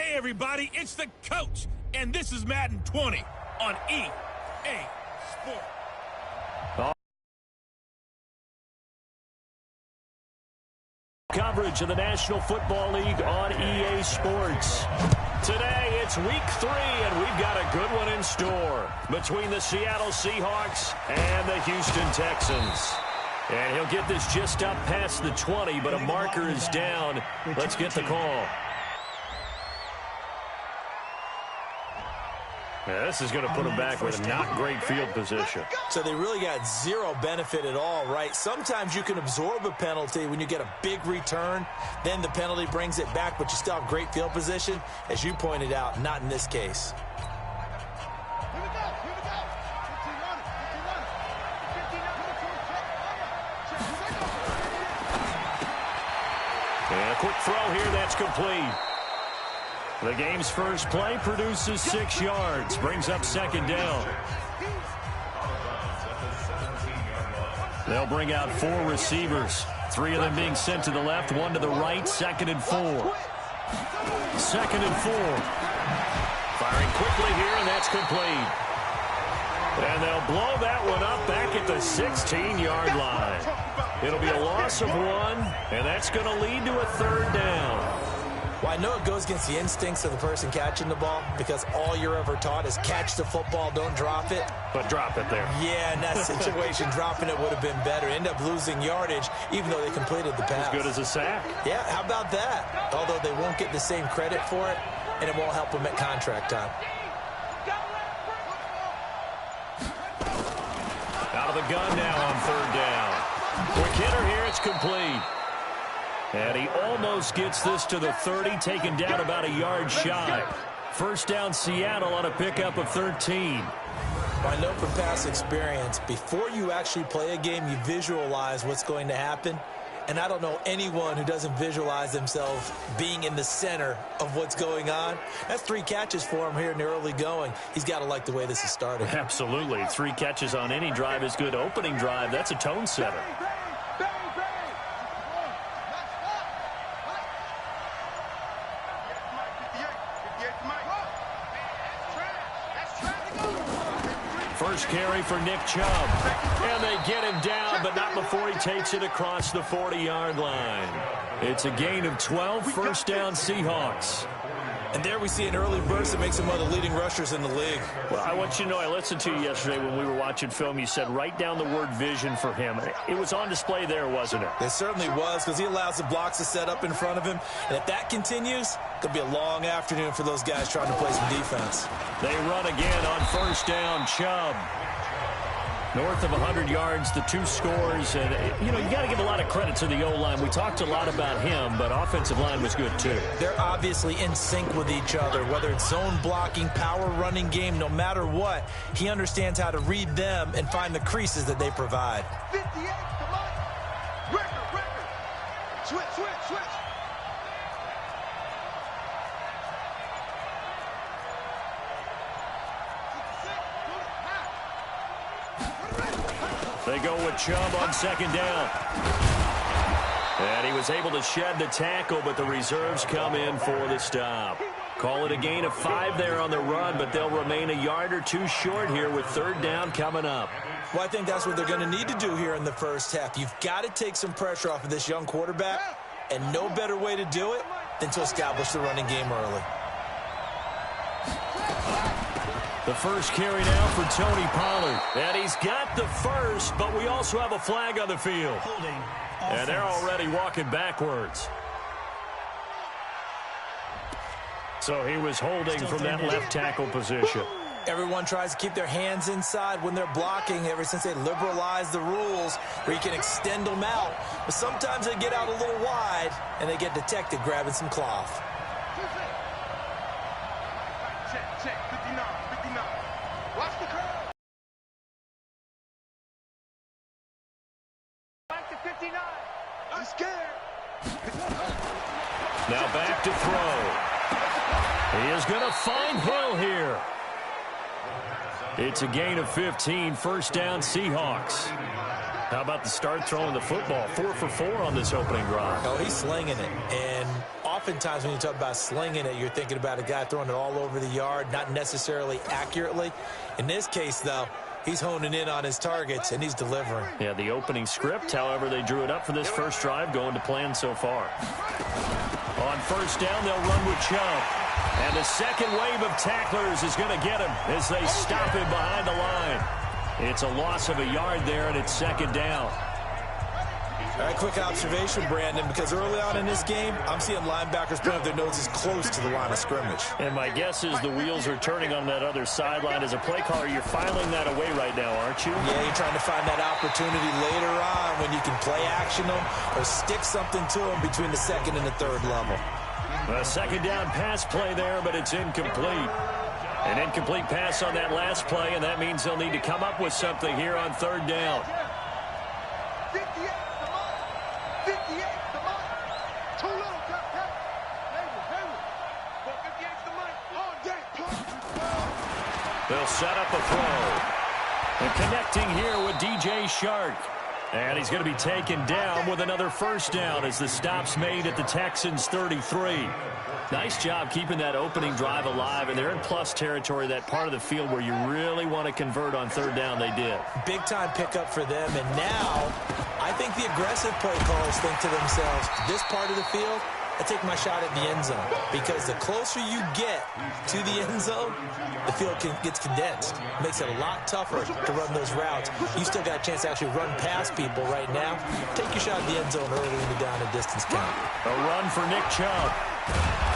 Hey, everybody, it's the coach, and this is Madden 20 on EA Sports. Coverage of the National Football League on EA Sports. Today, it's week 3, and we've got a good one in store between the Seattle Seahawks and the Houston Texans. And he'll get this just up past the 20, but a marker is down. Let's get the call. Yeah, this is going to put them back with a not great field position. So they really got zero benefit at all, right? Sometimes you can absorb a penalty when you get a big return. Then the penalty brings it back, but you still have great field position. As you pointed out, not in this case. And a quick throw here, that's complete. The game's first play produces 6 yards, brings up second down. They'll bring out 4 receivers, 3 of them being sent to the left, 1 to the right, 2nd and 4. 2nd and 4. Firing quickly here, and that's complete. And they'll blow that one up back at the 16-yard line. It'll be a loss of 1, and that's going to lead to a 3rd down. Well, I know it goes against the instincts of the person catching the ball because all you're ever taught is catch the football, don't drop it. But drop it there. Yeah, in that situation, dropping it would have been better. End up losing yardage, even though they completed the pass. As good as a sack. Yeah, how about that? Although they won't get the same credit for it, and it won't help them at contract time. Out of the gun now on 3rd down. Quick hitter here, it's complete. And he almost gets this to the 30, taken down about a yard shy. 1st down Seattle on a pickup of 13. Well, I know from past experience, before you actually play a game, you visualize what's going to happen. And I don't know anyone who doesn't visualize themselves being in the center of what's going on. That's 3 catches for him here in the early going. He's got to like the way this is starting. Absolutely. 3 catches on any drive is good. Opening drive, that's a tone setter. First carry for Nick Chubb. And they get him down, but not before he takes it across the 40-yard line. It's a gain of 12, 1st down Seahawks. And there we see an early burst that makes him one of the leading rushers in the league. Well, I want you to know, I listened to you yesterday when we were watching film. You said write down the word vision for him. It was on display there, wasn't it? It certainly was, because he allows the blocks to set up in front of him. And if that continues, it'll be a long afternoon for those guys trying to play some defense. They run again on 1st down, Chubb. North of 100 yards, the 2 scores. And, you know, you got to give a lot of credit to the O-line. We talked a lot about him, but offensive line was good, too. They're obviously in sync with each other, whether it's zone blocking, power running game, no matter what. He understands how to read them and find the creases that they provide. 58, come on. Record. Switch. They go with Chubb on 2nd down. And he was able to shed the tackle, but the reserves come in for the stop. Call it a gain of 5 there on the run, but they'll remain a yard or 2 short here with 3rd down coming up. Well, I think that's what they're going to need to do here in the first half. You've got to take some pressure off of this young quarterback, and no better way to do it than to establish the running game early. The first carry now for Tony Pollard. And he's got the first, but we also have a flag on the field. And they're already walking backwards. So he was holding from that left tackle position. Everyone tries to keep their hands inside when they're blocking ever since they liberalized the rules where you can extend them out. But sometimes they get out a little wide, and they get detected grabbing some cloth. Check. 59. Watch the curve. Back to 59. I'm scared. Now back to throw. He is going to find Hill here. It's a gain of 15, 1st down Seahawks. How about the start throwing the football? 4 for 4 on this opening drive. Oh, he's slinging it. And oftentimes when you talk about slinging it, you're thinking about a guy throwing it all over the yard, not necessarily accurately. In this case, though, he's honing in on his targets, and he's delivering. Yeah, the opening script, however, they drew it up for this first drive, going to plan so far. On first down, they'll run with Chubb. And the second wave of tacklers is going to get him as they stop him behind the line. It's a loss of a yard there, and it's second down. All right, quick observation, Brandon, because early on in this game, I'm seeing linebackers putting their noses close to the line of scrimmage. And my guess is the wheels are turning on that other sideline. As a play caller, you're filing that away right now, aren't you? Yeah, you're trying to find that opportunity later on when you can play action them or stick something to them between the second and the third level. A second down pass play there, but it's incomplete. An incomplete pass on that last play, and that means they'll need to come up with something here on third down. 58 the money. Too little, Cap. Hayward. But 58's the money. On deck. They'll set up a throw. And connecting here with DJ Shark. And he's going to be taken down with another first down as the stop's made at the Texans' 33. Nice job keeping that opening drive alive, and they're in plus territory, that part of the field where you really want to convert on third down. They did. Big-time pickup for them, and now I think the aggressive play callers think to themselves, this part of the field, I take my shot at the end zone, because the closer you get to the end zone, the field gets condensed. Makes it a lot tougher to run those routes. You still got a chance to actually run past people right now. Take your shot at the end zone early in the down and distance count. A run for Nick Chubb.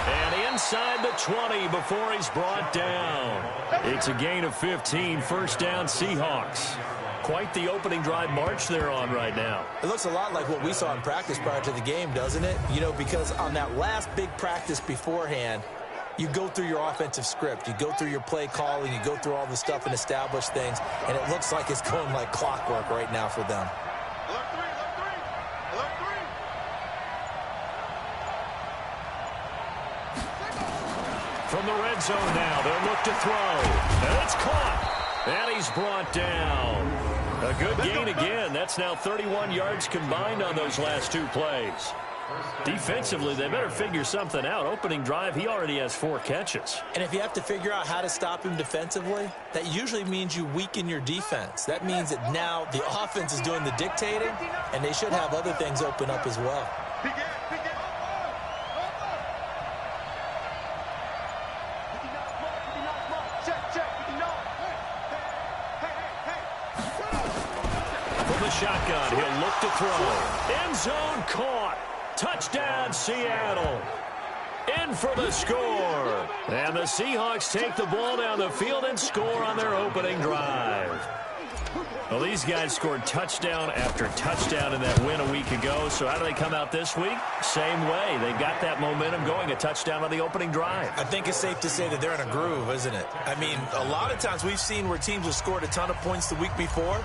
And inside the 20 before he's brought down. It's a gain of 15, first down Seahawks. Quite the opening drive march they're on right now. It looks a lot like what we saw in practice prior to the game, doesn't it? You know, because on that last big practice beforehand, you go through your offensive script. You go through your play calling. You go through all the stuff and establish things. And it looks like it's going like clockwork right now for them. Alert three. From the red zone now, they'll look to throw. And it's caught. And he's brought down. A good gain again. That's now 31 yards combined on those last two plays. Defensively, they better figure something out. Opening drive, he already has 4 catches. And if you have to figure out how to stop him defensively, that usually means you weaken your defense. That means that now the offense is doing the dictating, and they should have other things open up as well. From the shotgun, he'll look to throw. End zone caught. Touchdown, Seattle. In for the score. And the Seahawks take the ball down the field and score on their opening drive. Well, these guys scored touchdown after touchdown in that win a week ago. So how do they come out this week? Same way. They got that momentum going, a touchdown on the opening drive. I think it's safe to say that they're in a groove, isn't it? I mean, a lot of times we've seen where teams have scored a ton of points the week before.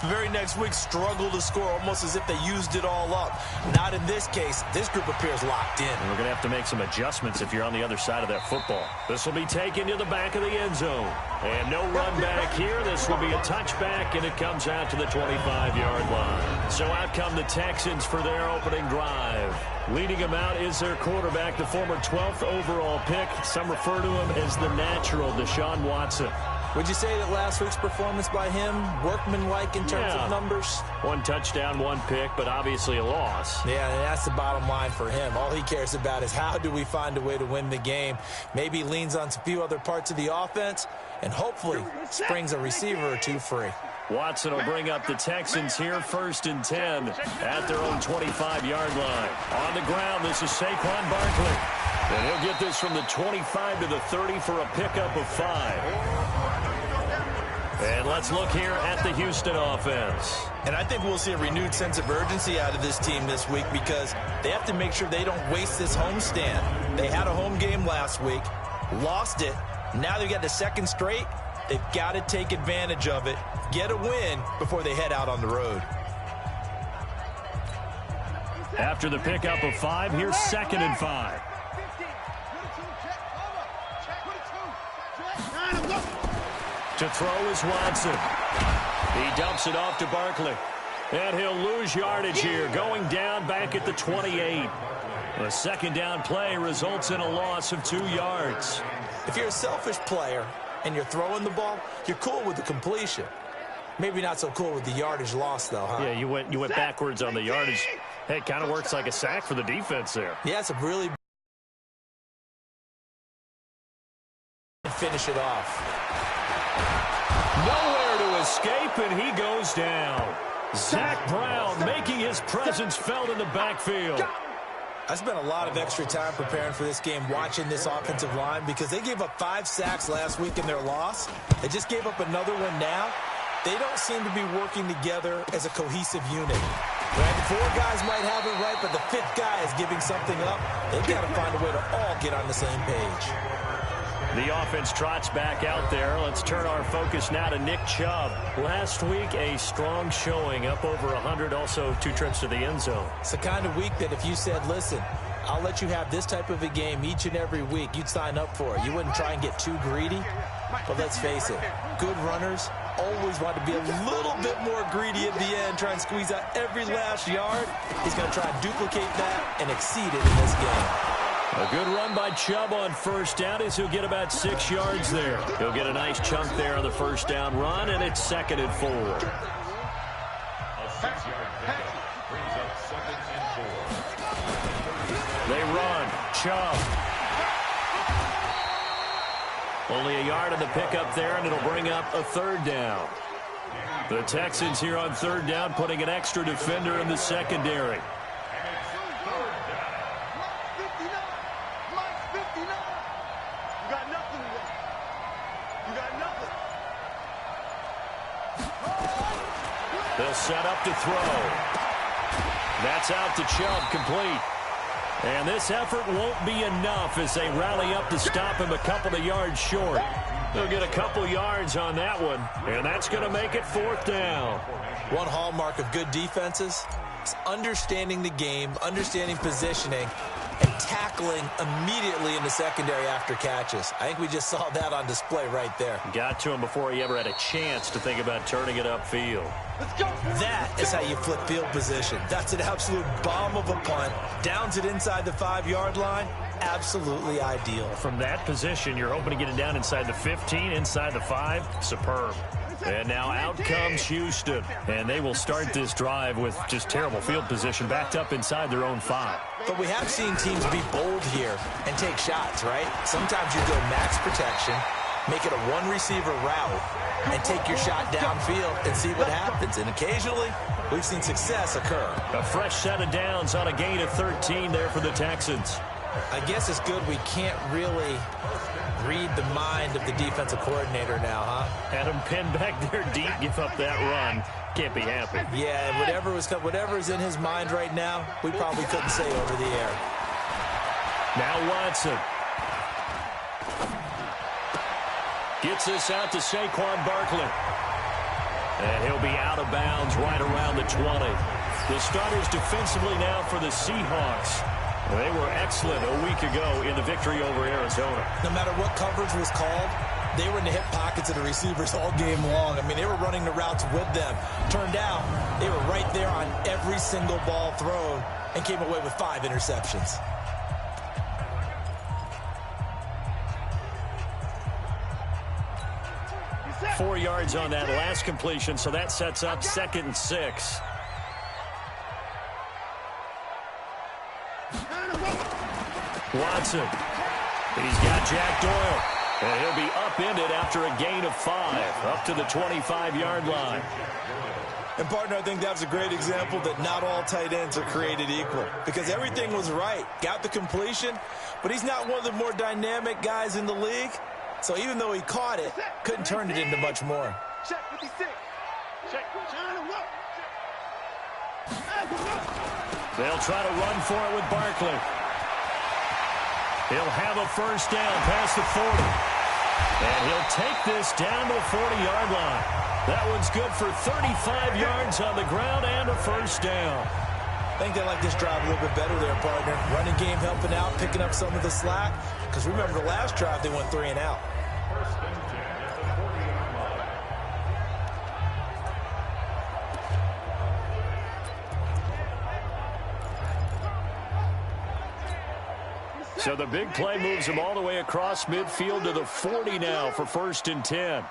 The very next week struggle to score almost as if they used it all up. Not in this case. This group appears locked in. And we're going to have to make some adjustments if you're on the other side of that football. This will be taken to the back of the end zone. And no run back here. This will be a touchback, and it comes out to the 25-yard line. So out come the Texans for their opening drive. Leading them out is their quarterback, the former 12th overall pick. Some refer to him as the natural, Deshaun Watson. Would you say that last week's performance by him, workmanlike in terms of numbers? 1 touchdown, 1 pick, but obviously a loss. Yeah, and that's the bottom line for him. All he cares about is how do we find a way to win the game. Maybe leans on a few other parts of the offense, and hopefully springs a receiver or two free. Watson will bring up the Texans here, 1st and 10 at their own 25-yard line. On the ground, this is Saquon Barkley. And he'll get this from the 25 to the 30 for a pickup of 5. And let's look here at the Houston offense. And I think we'll see a renewed sense of urgency out of this team this week because they have to make sure they don't waste this homestand. They had a home game last week, lost it. Now they've got the second straight. They've got to take advantage of it, get a win before they head out on the road. After the pickup of 5, here's 2nd and 5. To throw is Watson. He dumps it off to Barkley. And he'll lose yardage here, going down back at the 28. A second down play results in a loss of 2 yards. If you're a selfish player and you're throwing the ball, you're cool with the completion. Maybe not so cool with the yardage loss, though, huh? Yeah, you went backwards on the yardage. Hey, it kind of works like a sack for the defense there. Yeah, it's a really finish it off. Nowhere to escape, and he goes down. Zach Brown making his presence felt in the backfield. I spent a lot of extra time preparing for this game watching this offensive line because they gave up 5 sacks last week in their loss. They just gave up another one now. They don't seem to be working together as a cohesive unit. Right? 4 guys might have it right, but the 5th guy is giving something up. They've got to find a way to all get on the same page. The offense trots back out there. Let's turn our focus now to Nick Chubb. Last week, a strong showing, up over 100, also 2 trips to the end zone. It's the kind of week that if you said, listen, I'll let you have this type of a game each and every week, you'd sign up for it. You wouldn't try and get too greedy. But let's face it, good runners always want to be a little bit more greedy at the end, try and squeeze out every last yard. He's going to try and duplicate that and exceed it in this game. A good run by Chubb on first down as he'll get about 6 yards there. He'll get a nice chunk there on the first down run, and it's 2nd and 4. A 6-yard penalty brings up 2nd and 4. They run. Chubb. Only a yard on the pickup there, and it'll bring up a 3rd down. The Texans here on 3rd down putting an extra defender in the secondary. They'll set up to throw. That's out to Chubb, complete. And this effort won't be enough as they rally up to stop him a couple of yards short. They'll get a couple yards on that one, and that's going to make it 4th down. One hallmark of good defenses is understanding the game, understanding positioning, and tackling immediately in the secondary after catches. I think we just saw that on display right there. Got to him before he ever had a chance to think about turning it upfield. That is how you flip field position. That's an absolute bomb of a punt. Downs it inside the 5-yard line. Absolutely ideal. From that position, you're hoping to get it down inside the 15, inside the 5. Superb. And now out comes Houston. And they will start this drive with just terrible field position, backed up inside their own 5. But we have seen teams be bold here and take shots, right? Sometimes you go max protection, make it a 1-receiver route, and take your shot downfield and see what happens. And occasionally, we've seen success occur. A fresh set of downs on a gain of 13 there for the Texans. I guess it's good we can't really read the mind of the defensive coordinator now, huh? Had him pinned back there deep, give up that run. Can't be happy. Yeah, whatever is in his mind right now, we probably couldn't say over the air. Now Watson. Gets this out to Saquon Barkley. And he'll be out of bounds right around the 20. The starters defensively now for the Seahawks. They were excellent a week ago in the victory over Arizona. No matter what coverage was called, they were in the hip pockets of the receivers all game long. I mean, they were running the routes with them. Turned out, they were right there on every single ball thrown and came away with 5 interceptions. Four yards on that last completion, so that sets up 2nd and 6. Watson. He's got Jack Doyle. And he'll be upended after a gain of 5, up to the 25-yard line. And, partner, I think that was a great example that not all tight ends are created equal. Because everything was right. Got the completion, but he's not one of the more dynamic guys in the league. So even though he caught it, couldn't turn it into much more. Check 56. Check. They'll try to run for it with Barkley. He'll have a first down past the 40. And he'll take this down to the 40-yard line. That one's good for 35 yards on the ground and a first down. I think they like this drive a little bit better there, partner. Running game helping out, picking up some of the slack. Because remember, the last drive, they went 3 and out. So the big play moves him all the way across midfield to the 40 now for 1st and 10.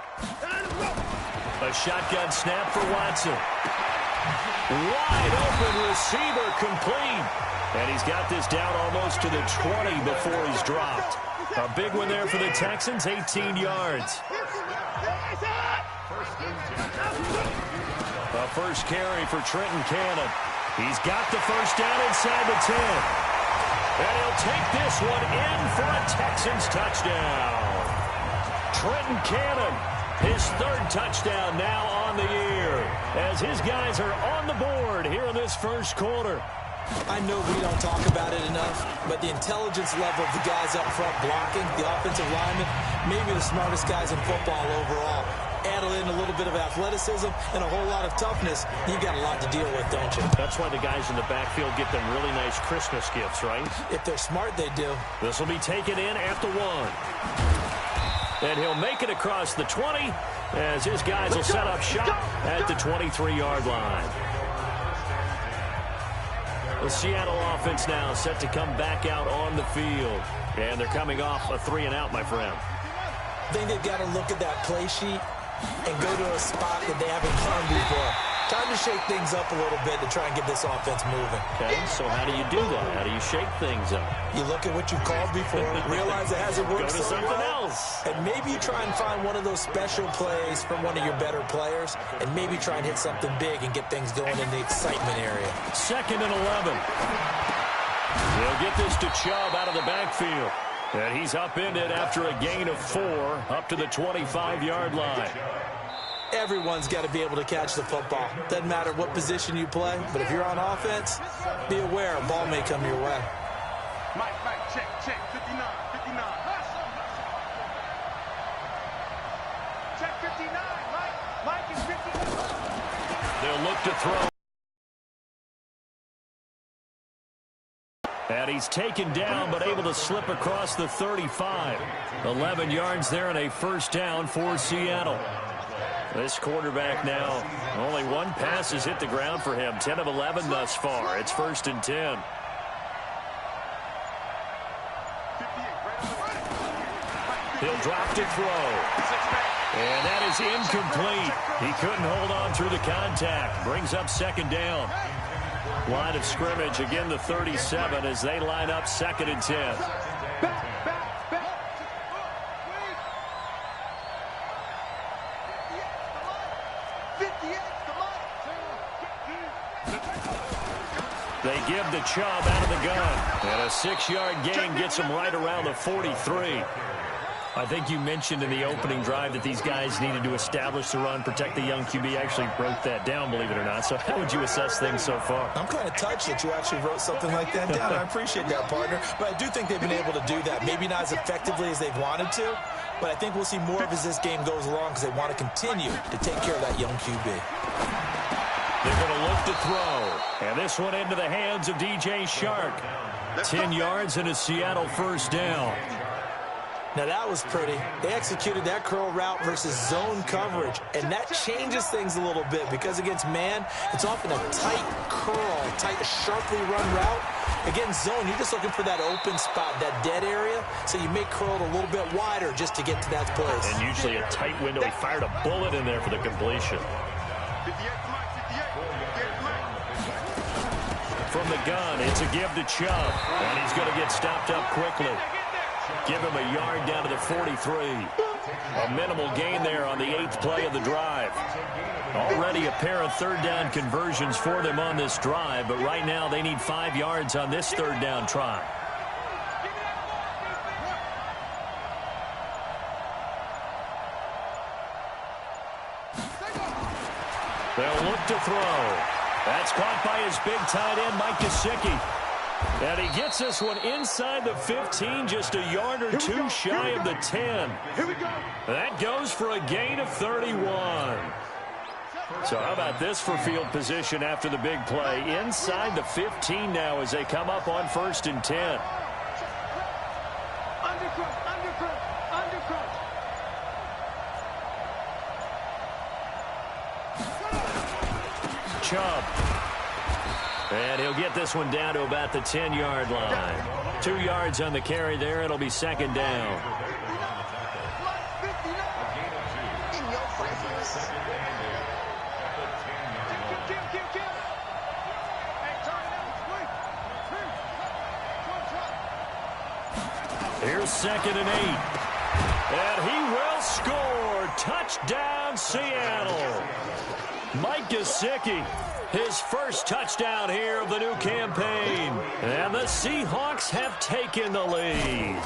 A shotgun snap for Watson. Wide open receiver complete. And he's got this down almost to the 20 before he's dropped. A big one there for the Texans, 18 yards. A first carry for Trenton Cannon. He's got the first down inside the 10. And he'll take this one in for a Texans touchdown. Trenton Cannon, his 3rd touchdown now on the year, as his guys are on the board here in this first quarter. I know we don't talk about it enough, but the intelligence level of the guys up front blocking, the offensive linemen, maybe the smartest guys in football overall. Add in a little bit of athleticism and a whole lot of toughness, you've got a lot to deal with, don't you? That's why the guys in the backfield get them really nice Christmas gifts, right? If they're smart, they do. This will be taken in at the 1. And he'll make it across the 20 as his guys will set up shop at the 23-yard line. The Seattle offense now set to come back out on the field. And they're coming off a 3-and-out, my friend. I think they've got to look at that play sheet and go to a spot that they haven't gone before. Time to shake things up a little bit to try and get this offense moving. Okay, so how do you do that? How do you shake things up? You look at what you've called before, realize it hasn't worked Go to so something well, else. and maybe you try and find one of those special plays from one of your better players, and maybe try and hit something big and get things going in the excitement area. 2nd and 11. They'll get this to Chubb out of the backfield. And he's upended after a gain of 4 up to the 25-yard line. Everyone's got to be able to catch the football. Doesn't matter what position you play, but if you're on offense, be aware a ball may come your way. Mike, check, 59. Check 59, Mike is 59. They'll look to throw. And he's taken down, but able to slip across the 35. 11 yards there and a first down for Seattle. This quarterback now, only 1 pass has hit the ground for him. 10 of 11 thus far. It's 1st and 10. He'll drop to throw. And that is incomplete. He couldn't hold on through the contact. Brings up 2nd down. Line of scrimmage, again the 37 as they line up 2nd and 10. They give the Chubb out of the gun. And a 6-yard gain gets him right around the 43. I think you mentioned in the opening drive that these guys needed to establish the run, protect the young QB. I actually wrote that down, believe it or not. So how would you assess things so far? I'm kind of touched that you actually wrote something like that down. I appreciate that, partner. But I do think they've been able to do that. Maybe not as effectively as they've wanted to, but I think we'll see more of as this game goes along because they want to continue to take care of that young QB. They're going to look to throw. And this one into the hands of DJ Shark. 10 yards and a Seattle first down. Now, that was pretty. They executed that curl route versus zone coverage, and that changes things a little bit because against man, it's often a tight curl, tight, sharply run route. Against zone, you're just looking for that open spot, that dead area, so you make curl a little bit wider just to get to that place. And usually a tight window. He fired a bullet in there for the completion. From the gun, it's a give to Chubb, and he's going to get stopped up quickly. Give him a yard down to the 43. A minimal gain there on the 8th play of the drive. Already a pair of 3rd down conversions for them on this drive, but right now they need 5 yards on this 3rd down try. They'll look to throw. That's caught by his big tight end, Mike Gesicki. And he gets this one inside the 15, just a yard or 2 shy of the 10. That goes for a gain of 31. So how about this for field position after the big play? Inside the 15 now as they come up on 1st and 10. Chubb. And he'll get this one down to about the 10-yard line. 2 yards on the carry there. It'll be second down. Here's 2nd and 8. And he will score. Touchdown, Seattle. Mike Gesicki, his first touchdown here of the new campaign. And the Seahawks have taken the lead.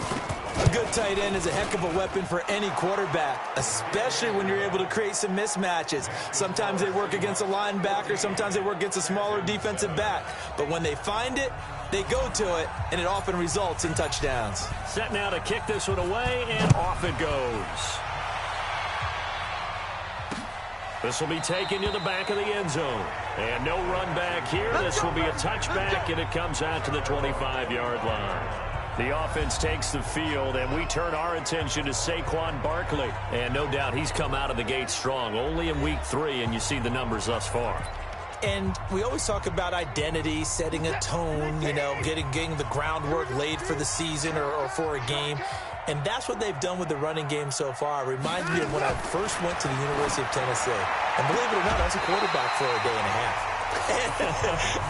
A good tight end is a heck of a weapon for any quarterback, especially when you're able to create some mismatches. Sometimes they work against a linebacker, sometimes they work against a smaller defensive back. But when they find it, they go to it, and it often results in touchdowns. Set now to kick this one away, and off it goes. This will be taken to the back of the end zone. And no run back here. This will be a touchback, and it comes out to the 25-yard line. The offense takes the field, and we turn our attention to Saquon Barkley. And no doubt he's come out of the gate strong. Only in week 3, and you see the numbers thus far. And we always talk about identity, setting a tone, you know, getting the groundwork laid for the season or for a game. And that's what they've done with the running game so far. It reminds me of when I first went to the University of Tennessee. And believe it or not, I was a quarterback for a day and a half.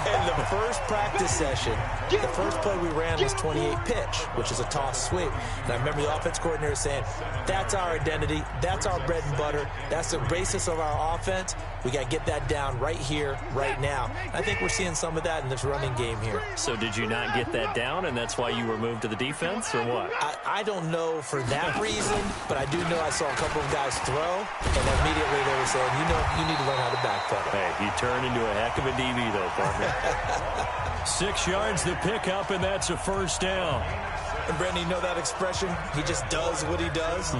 And the first practice session, the first play we ran was 28 pitch, which is a toss sweep. And I remember the offense coordinator saying, that's our identity, that's our bread and butter, that's the basis of our offense. We got to get that down right here, right now. And I think we're seeing some of that in this running game here. So did you not get that down, and that's why you were moved to the defense, or what? I don't know for that reason, but I do know I saw a couple of guys throw, and immediately they were saying, you know, you need to learn how to backpedal. Hey, you turn into a heck of a DB, though, partner. 6 yards to pick up, and that's a first down. And Brandon, you know that expression? He just does what he does.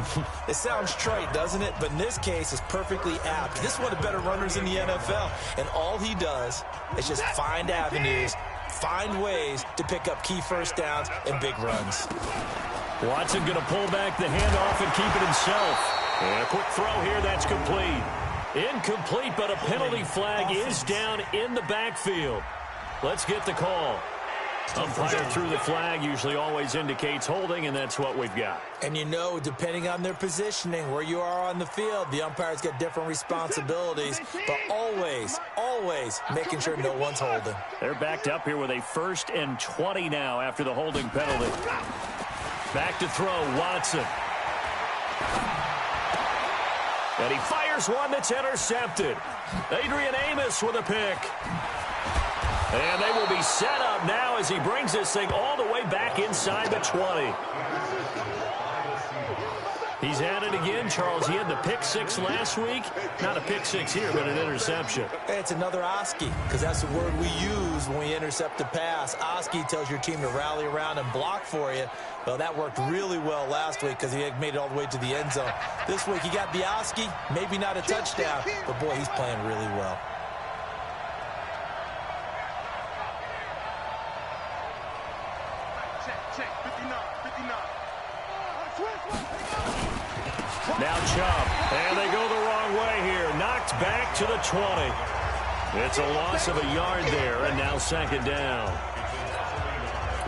It sounds trite, doesn't it? But in this case, it's perfectly apt. This is one of the better runners in the NFL. And all he does is just find avenues, find ways to pick up key first downs and big runs. Watson going to pull back the handoff and keep it himself. And a quick throw here, that's complete. Incomplete, but a penalty flag is down in the backfield. Let's get the call. Umpire through the flag usually always indicates holding, and that's what we've got. And you know, depending on their positioning, where you are on the field, the umpires get different responsibilities, but always, always making sure no one's holding. They're backed up here with a 1st and 20 now after the holding penalty. Back to throw, Watson. And he fires one that's intercepted. Adrian Amos with a pick. And they will be set up now as he brings this thing all the way back inside the 20. He's at it again, Charles. He had the pick 6 last week. Not a pick 6 here, but an interception. Hey, it's another Oski, because that's the word we use when we intercept a pass. Oski tells your team to rally around and block for you. Well, that worked really well last week because he had made it all the way to the end zone. This week, he got the Oski, maybe not a touchdown, but boy, he's playing really well. Now Chubb, and they go the wrong way here. Knocked back to the 20. It's a loss of a yard there, and now 2nd down.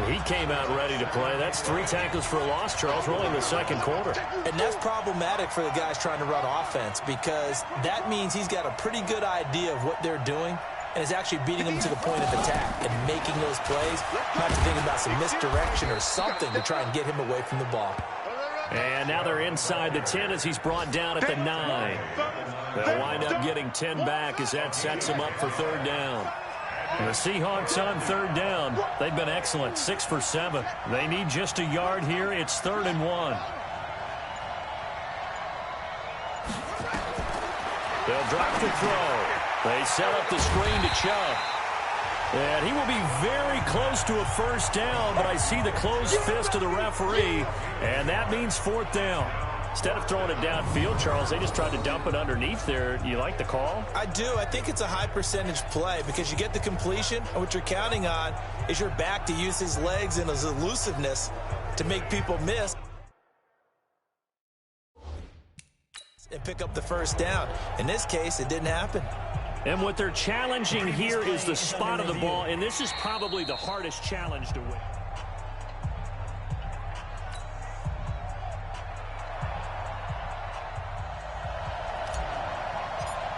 He came out ready to play. That's 3 tackles for a loss, Charles. We're only in the 2nd quarter. And that's problematic for the guys trying to run offense because that means he's got a pretty good idea of what they're doing and is actually beating them to the point of attack and making those plays, not to think about some misdirection or something to try and get him away from the ball. And now they're inside the 10 as he's brought down at the 9. They'll wind up getting 10 back as that sets them up for 3rd down. And the Seahawks on 3rd down. They've been excellent, 6 for 7. They need just a yard here. It's 3rd and 1. They'll drop the throw. They set up the screen to Chubb. And he will be very close to a 1st down, but I see the closed fist of the referee, and that means 4th down. Instead of throwing it downfield, Charles, they just tried to dump it underneath there. You like the call? I do. I think it's a high percentage play because you get the completion, and what you're counting on is your back to use his legs and his elusiveness to make people miss and pick up the 1st down. In this case, it didn't happen. And what they're challenging here is the spot of the ball, and this is probably the hardest challenge to win.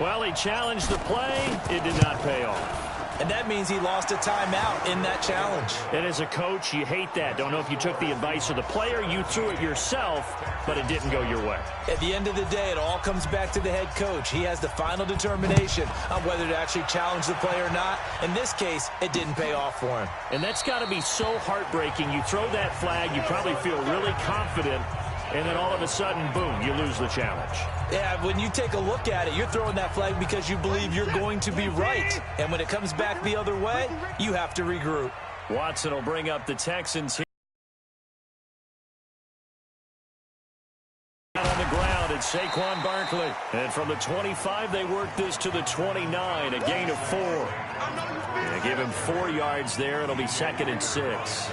Well, he challenged the play. It did not pay off. And that means he lost a timeout in that challenge. And as a coach, you hate that. Don't know if you took the advice of the player, you threw it yourself, but it didn't go your way. At the end of the day, it all comes back to the head coach. He has the final determination on whether to actually challenge the play or not. In this case, it didn't pay off for him. And that's got to be so heartbreaking. You throw that flag, you probably feel really confident, and then all of a sudden, boom, you lose the challenge. Yeah, when you take a look at it, you're throwing that flag because you believe you're going to be right. And when it comes back the other way, you have to regroup. Watson will bring up the Texans here. On the ground, it's Saquon Barkley. And from the 25, they work this to the 29, a gain of 4. Yeah, give him 4 yards there. It'll be 2nd and 6.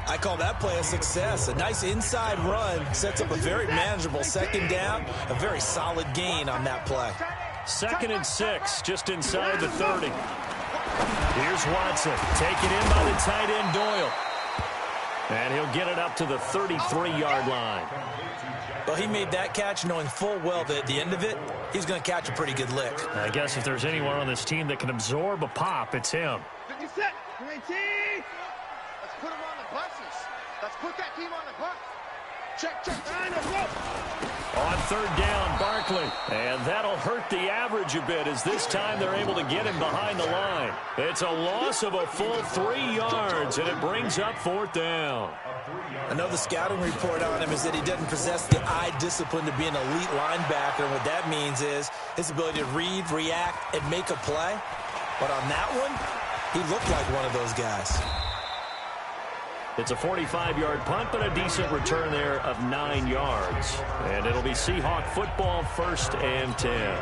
I call that play a success. A nice inside run sets up a very manageable 2nd down. A very solid gain on that play. 2nd and 6, just inside the 30. Here's Watson, taken in by the tight end Doyle. And he'll get it up to the 33-yard line. Well, he made that catch knowing full well that at the end of it, he's going to catch a pretty good lick. I guess if there's anyone on this team that can absorb a pop, it's him. 50 set. 20. Let's put him on the buses. Let's put that team on the bus. Check. On 3rd down, Barkley. And that'll hurt the average a bit as this time they're able to get him behind the line. It's a loss of a full 3 yards, and it brings up 4th down. I know the scouting report on him is that he doesn't possess the eye discipline to be an elite linebacker. And what that means is his ability to read, react, and make a play. But on that one, he looked like one of those guys. It's a 45-yard punt, but a decent return there of 9 yards. And it'll be Seahawk football, 1st and 10.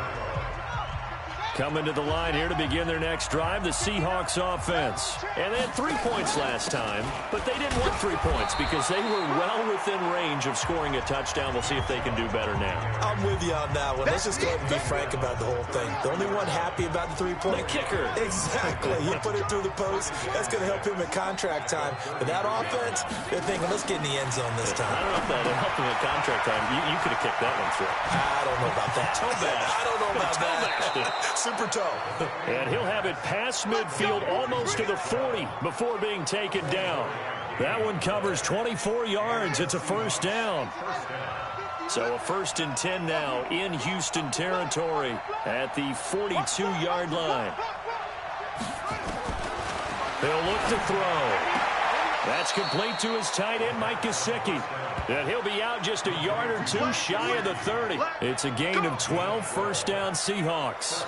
Coming to the line here to begin their next drive, the Seahawks offense. And they had 3 points last time, but they didn't want 3 points because they were well within range of scoring a touchdown. We'll see if they can do better now. I'm with you on that one. Let's just go ahead and be frank about the whole thing. The only one happy about the 3-point. The kicker. Exactly. He put it through the post. That's going to help him at contract time. But that offense, they're thinking, let's get in the end zone this time. I don't know if that helped him at contract time. You could have kicked that one through. I don't know about that. Toe bash. I don't know about that. Super toe. And he'll have it past midfield almost to the 40 before being taken down. That one covers 24 yards. It's a 1st down. So a 1st and 10 now in Houston territory at the 42-yard line. He'll look to throw. That's complete to his tight end, Mike Gesicki. And he'll be out just a yard or 2 shy of the 30. It's a gain of 12, 1st down Seahawks.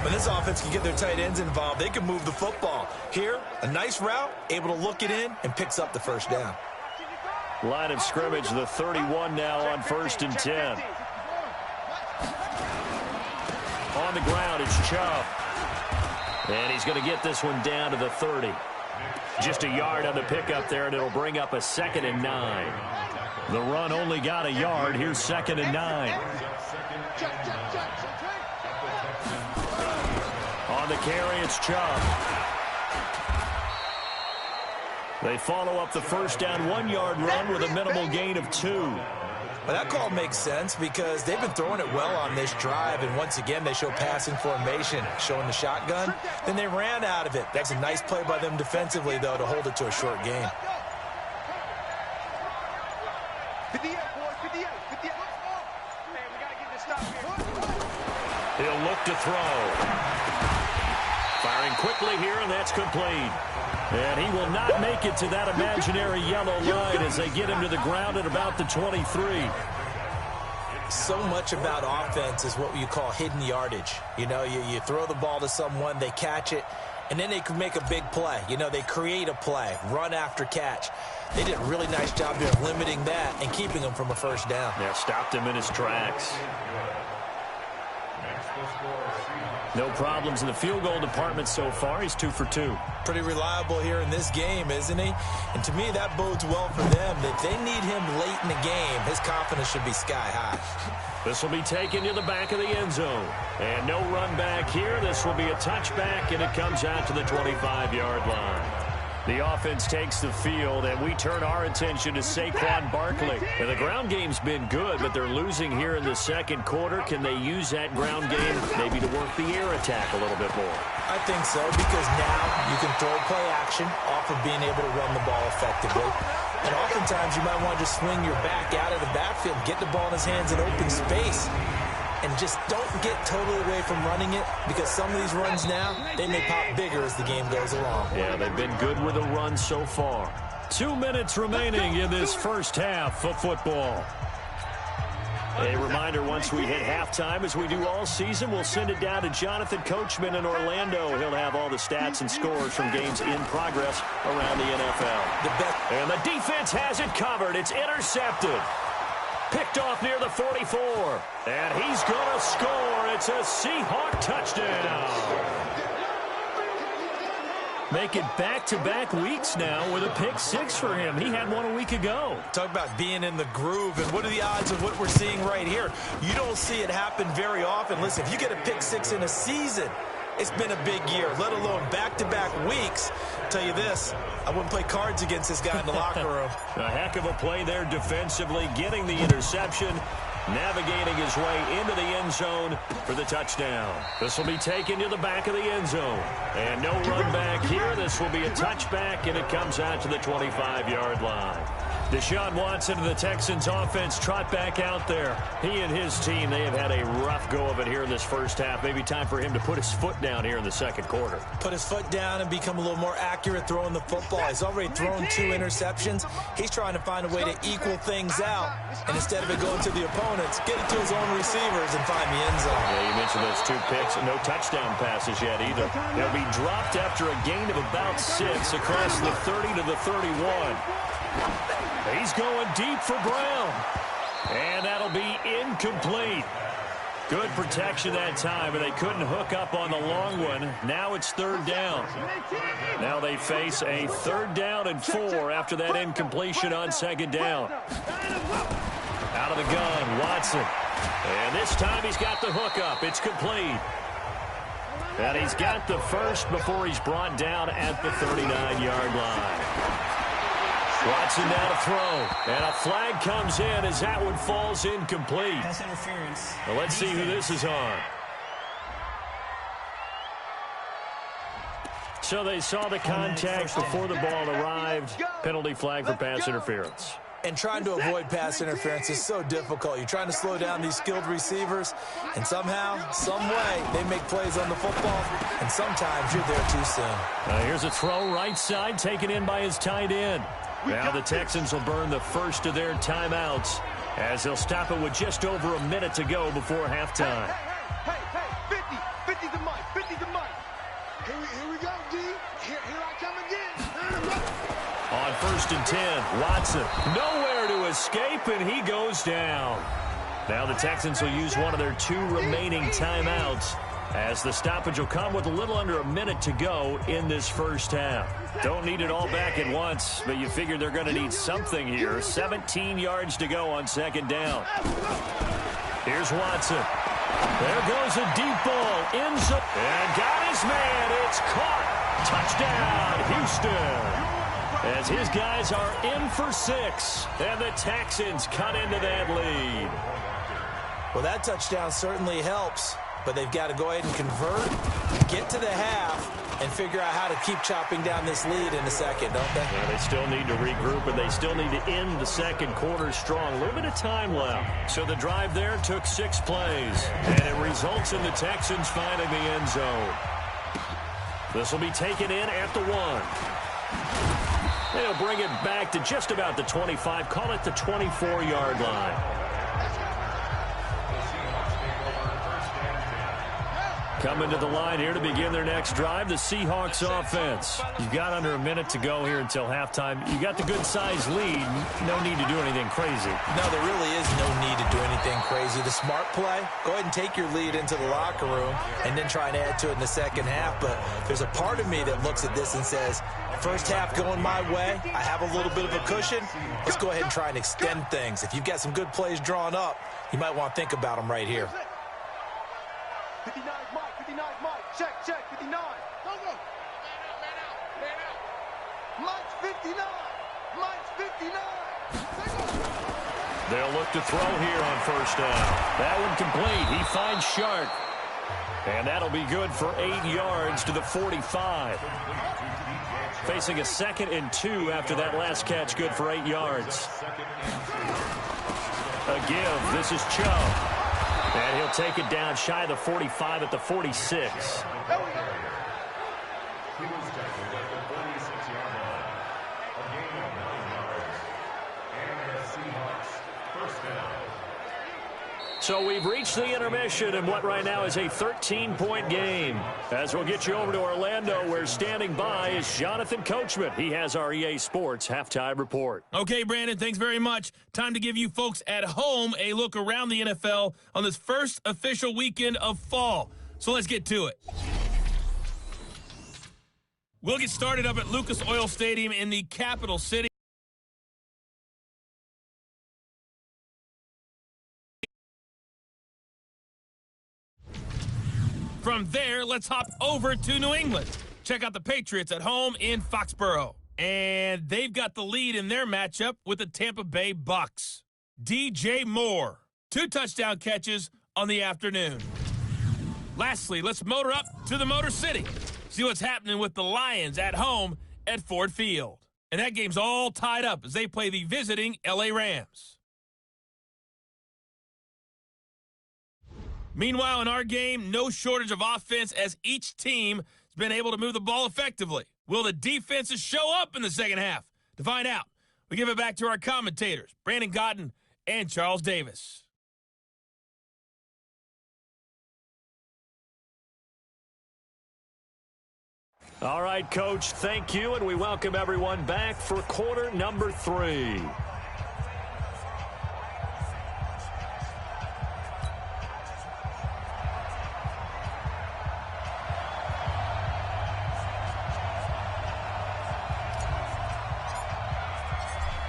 When this offense can get their tight ends involved, they can move the football. Here, a nice route, able to look it in, and picks up the 1st down. Line of scrimmage, the 31 now on 1st and 10. On the ground, it's Chubb. And he's going to get this one down to the 30. Just a yard on the pickup there, and it'll bring up a 2nd and 9. The run only got a yard. Here's 2nd and 9. On the carry, it's Chubb. They follow up the 1st down 1-yard run with a minimal gain of 2. Well, that call makes sense because they've been throwing it well on this drive, and once again, they show passing formation, showing the shotgun. Then they ran out of it. That's a nice play by them defensively, though, to hold it to a short gain. 58, boys, 58. Man, we got to get this stop here. He'll look to throw. Firing quickly here, and that's complete. And he will not make it to that imaginary yellow line as they get him to the ground at about the 23. So much about offense is what you call hidden yardage. You know, you throw the ball to someone, they catch it, and then they can make a big play. You know, they create a play, run after catch. They did a really nice job there of limiting that and keeping him from a 1st down. Yeah, stopped him in his tracks. No problems in the field goal department so far. He's 2 for 2. Pretty reliable here in this game, isn't he? And to me, that bodes well for them. If they need him late in the game, his confidence should be sky high. This will be taken to the back of the end zone. And no run back here. This will be a touchback, and it comes out to the 25-yard line. The offense takes the field, and we turn our attention to Saquon Barkley. And the ground game's been good, but they're losing here in the second quarter. Can they use that ground game maybe to work the air attack a little bit more? I think so, because now you can throw play action off of being able to run the ball effectively. And oftentimes you might want to just swing your back out of the backfield, get the ball in his hands in open space, and just don't get totally away from running it, because some of these runs now, they may pop bigger as the game goes along. Yeah, they've been good with the run so far. 2 minutes remaining in this first half of football. A reminder, once we hit halftime, as we do all season, we'll send it down to Jonathan Coachman in Orlando. He'll have all the stats and scores from games in progress around the NFL. And the defense has it covered. It's intercepted. Picked off near the 44. And he's going to score. It's a Seahawk touchdown. Make it back-to-back weeks now with a pick 6 for him. He had one a week ago. Talk about being in the groove, and what are the odds of what we're seeing right here? You don't see it happen very often. Listen, if you get a pick 6 in a season, it's been a big year, let alone back-to-back weeks. I'll tell you this, I wouldn't play cards against this guy in the locker room. A heck of a play there defensively, getting the interception, navigating his way into the end zone for the touchdown. This will be taken to the back of the end zone. And no run back here. This will be a touchback, and it comes out to the 25-yard line. Deshaun Watson and the Texans offense trot back out there. He and his team, they have had a rough go of it here in this first half. Maybe time for him to put his foot down here in the second quarter. Put his foot down and become a little more accurate throwing the football. He's already thrown 2 interceptions. He's trying to find a way to equal things out. And instead of it going to the opponents, get it to his own receivers and find the end zone. Yeah, you mentioned those 2 picks. No touchdown passes yet either. They'll be dropped after a gain of about 6 across the 30 to the 31. He's going deep for Brown. And that'll be incomplete. Good protection that time, but they couldn't hook up on the long one. Now it's 3rd down. Now they face a 3rd down and 4 after that incompletion on 2nd down. Out of the gun, Watson. And this time he's got the hookup. It's complete. And he's got the first before he's brought down at the 39-yard line. Watson now to throw, and a flag comes in as that one falls incomplete. Pass interference. Well, let's see who this is on. So they saw the contact before the ball arrived. Penalty flag for pass interference. And trying to avoid pass interference is so difficult. You're trying to slow down these skilled receivers, and somehow, some way, they make plays on the football, and sometimes you're there too soon. Here's a throw right side, taken in by his tight end. Now the Texans will burn the first of their timeouts as they'll stop it with just over a minute to go before halftime. Hey, 50 to Mike, 50 to Mike. Here we go, D. Here I come again. On 1st and 10, Watson nowhere to escape, and he goes down. Now the Texans will use one of their 2 remaining timeouts as the stoppage will come with a little under a minute to go in this first half. Don't need it all back at once, but you figure they're going to need something here. 17 yards to go on 2nd down. Here's Watson. There goes a deep ball. Ends up and got his man. It's caught. Touchdown, Houston. As his guys are in for 6, and the Texans cut into that lead. Well, that touchdown certainly helps, but they've got to go ahead and convert, get to the half, and figure out how to keep chopping down this lead in a second, don't they? Yeah, they still need to regroup, and they still need to end the second quarter strong. A little bit of time left. So the drive there took 6 plays, and it results in the Texans finding the end zone. This will be taken in at the 1. They'll bring it back to just about the 25, call it the 24-yard line. Coming to the line here to begin their next drive, the Seahawks offense. You've got under a minute to go here until halftime. You got the good-sized lead. No need to do anything crazy. No, there really is no need to do anything crazy. The smart play, go ahead and take your lead into the locker room and then try and add to it in the second half. But there's a part of me that looks at this and says, first half going my way, I have a little bit of a cushion. Let's go ahead and try and extend things. If you've got some good plays drawn up, you might want to think about them right here. 59 Mike, 59 Mike. Check, 59. Go. Man out. Mike's 59. Mike's 59. They'll look to throw here on first down. That one complete. He finds Shark. And that'll be good for 8 yards to the 45. Facing a 2nd and 2 after that last catch, good for 8 yards. A give. This is Chubb. And he'll take it down shy of the 45 at the 46. So we've reached the intermission in what right now is a 13-point game. As we'll get you over to Orlando, where standing by is Jonathan Coachman. He has our EA Sports halftime report. Okay, Brandon, thanks very much. Time to give you folks at home a look around the NFL on this first official weekend of fall. So let's get to it. We'll get started up at Lucas Oil Stadium in the capital city. From there, let's hop over to New England. Check out the Patriots at home in Foxborough. And they've got the lead in their matchup with the Tampa Bay Bucks. DJ Moore, 2 touchdown catches on the afternoon. Lastly, let's motor up to the Motor City. See what's happening with the Lions at home at Ford Field. And that game's all tied up as they play the visiting LA Rams. Meanwhile, in our game, no shortage of offense as each team has been able to move the ball effectively. Will the defenses show up in the second half? To find out, we give it back to our commentators, Brandon Godden and Charles Davis. All right, Coach, thank you, and we welcome everyone back for quarter number 3.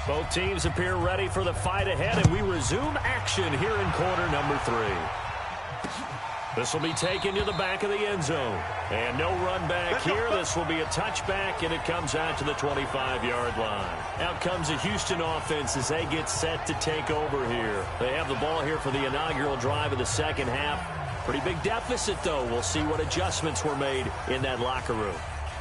Both teams appear ready for the fight ahead, and we resume action here in quarter number 3. This will be taken to the back of the end zone. And no run back here. This will be a touchback, and it comes out to the 25-yard line. Out comes the Houston offense as they get set to take over here. They have the ball here for the inaugural drive of the second half. Pretty big deficit, though. We'll see what adjustments were made in that locker room.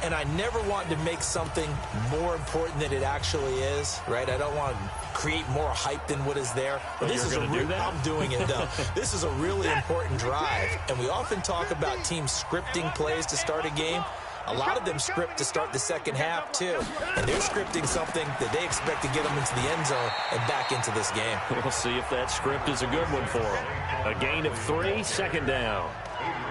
And I never want to make something more important than it actually is, right? I don't want to create more hype than what is there. But this is I'm doing it, though. This is a really important drive. And we often talk about teams scripting plays to start a game. A lot of them script to start the second half, too. And they're scripting something that they expect to get them into the end zone and back into this game. We'll see if that script is a good one for them. A gain of 3, second down.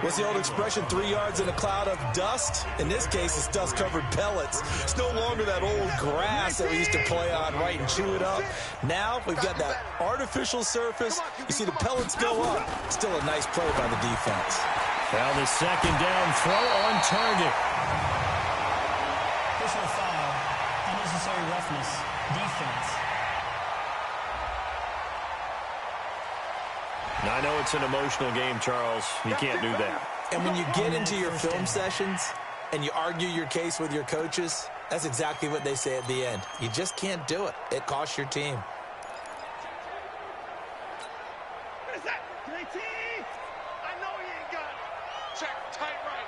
What's the old expression, 3 yards in a cloud of dust? In this case, it's dust-covered pellets. It's no longer that old grass that we used to play on, right, and chew it up. Now we've got that artificial surface. You see the pellets go up. Still a nice play by the defense. Now the second down throw on target. Personal foul, unnecessary roughness, defense. Now, I know it's an emotional game, Charles. You can't do that. And when you get into your film sessions and you argue your case with your coaches, that's exactly what they say at the end. You just can't do it. It costs your team. What is that? 19? I know he ain't got it. Check. Tight right.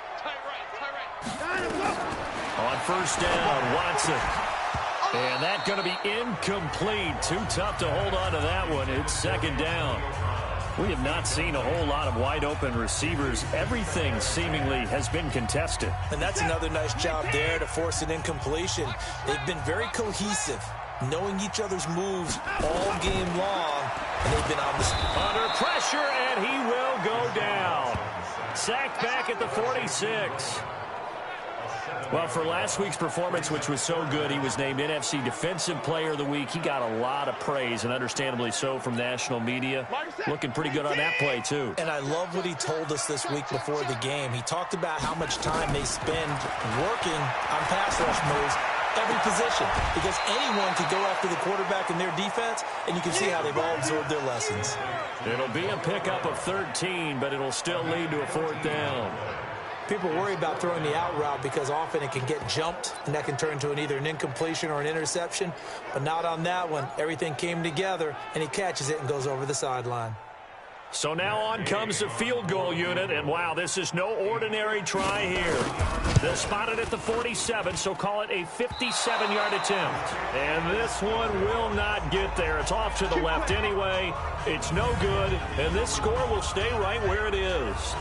On first down, Watson. And that's going to be incomplete. Too tough to hold on to that one. It's second down. We have not seen a whole lot of wide-open receivers. Everything seemingly has been contested. And that's another nice job there to force an incompletion. They've been very cohesive, knowing each other's moves all game long, and they've been on the... Under pressure, and he will go down. Sacked back at the 46. Well, for last week's performance, which was so good, he was named NFC Defensive Player of the Week. He got a lot of praise, and understandably so, from national media. Looking pretty good on that play, too. And I love what he told us this week before the game. He talked about how much time they spend working on pass rush moves, every position, because anyone could go after the quarterback in their defense, and you can see how they've all absorbed their lessons. It'll be a pickup of 13, but it'll still lead to a 4th down. People worry about throwing the out route because often it can get jumped, and that can turn into either an incompletion or an interception, but not on that one. Everything came together, and he catches it and goes over the sideline. So now on comes the field goal unit, and wow, this is no ordinary try here. They'll spot it at the 47, so call it a 57-yard attempt. And this one will not get there. It's off to the left anyway. It's no good, and this score will stay right where it is.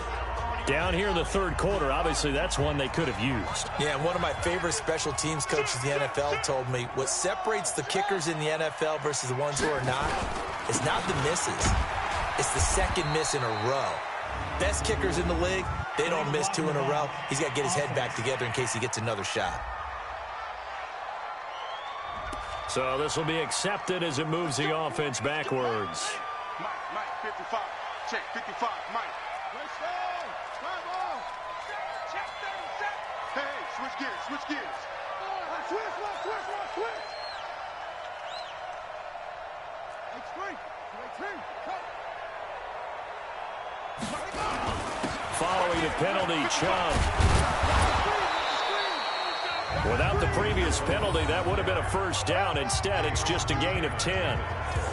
Down here in the third quarter, obviously that's one they could have used. Yeah, and one of my favorite special teams coaches in the NFL told me what separates the kickers in the NFL versus the ones who are not is not the misses. It's the second miss in a row. Best kickers in the league, they don't miss 2 in a row. He's got to get his head back together in case he gets another shot. So this will be accepted as it moves the offense backwards. Mike, 55. Check, 55, Mike. Hey, switch gears. Switch. Following the penalty, Chubb. Without the previous penalty, that would have been a 1st down. Instead, it's just a gain of 10.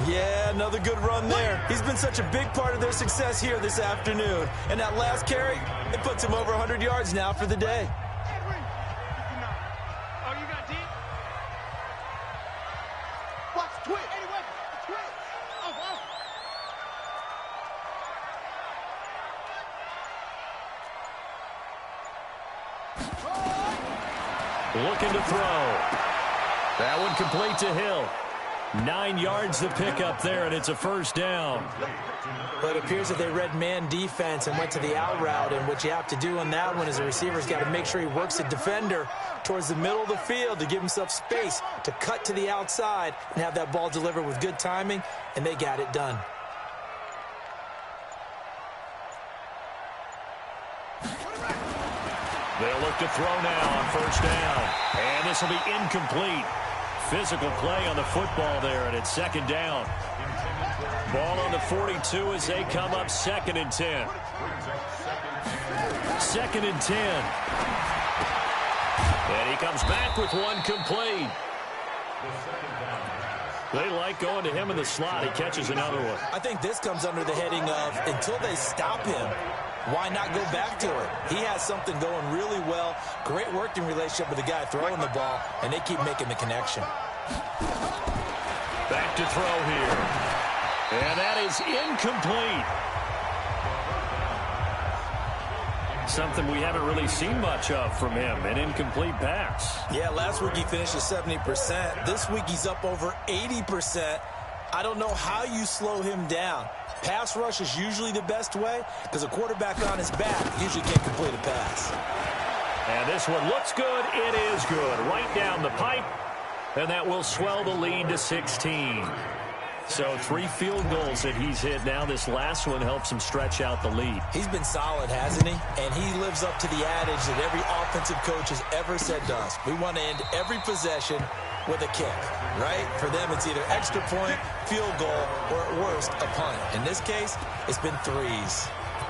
Yeah, another good run there. He's been such a big part of their success here this afternoon. And that last carry, it puts him over 100 yards now for the day. Oh, you got deep? Watch, twitch. Looking to throw. That one complete to Hill. 9 yards to pick up there, and it's a 1st down. But it appears that they read man defense and went to the out route, and what you have to do on that one is the receiver's got to make sure he works the defender towards the middle of the field to give himself space to cut to the outside and have that ball delivered with good timing, and they got it done. They'll look to throw now on 1st down. And this will be incomplete. Physical play on the football there, and it's 2nd down. Ball on the 42 as they come up 2nd and 10. 2nd and 10. And he comes back with one complete. They like going to him in the slot. He catches another one. I think this comes under the heading of until they stop him, why not go back to it? He has something going really well. Great working relationship with the guy throwing the ball, and they keep making the connection. Back to throw here. And that is incomplete. Something we haven't really seen much of from him, an incomplete pass. Yeah, last week he finished at 70%. This week he's up over 80%. I don't know how you slow him down. Pass rush is usually the best way because a quarterback on his back usually can't complete a pass. And this one looks good. It is good. Right down the pipe. And that will swell the lead to 16. So 3 field goals that he's hit now. This last one helps him stretch out the lead. He's been solid, hasn't he? And he lives up to the adage that every offensive coach has ever said to us. We want to end every possession with a kick, right? For them, it's either extra point, field goal, or at worst, a punt. In this case, it's been 3s.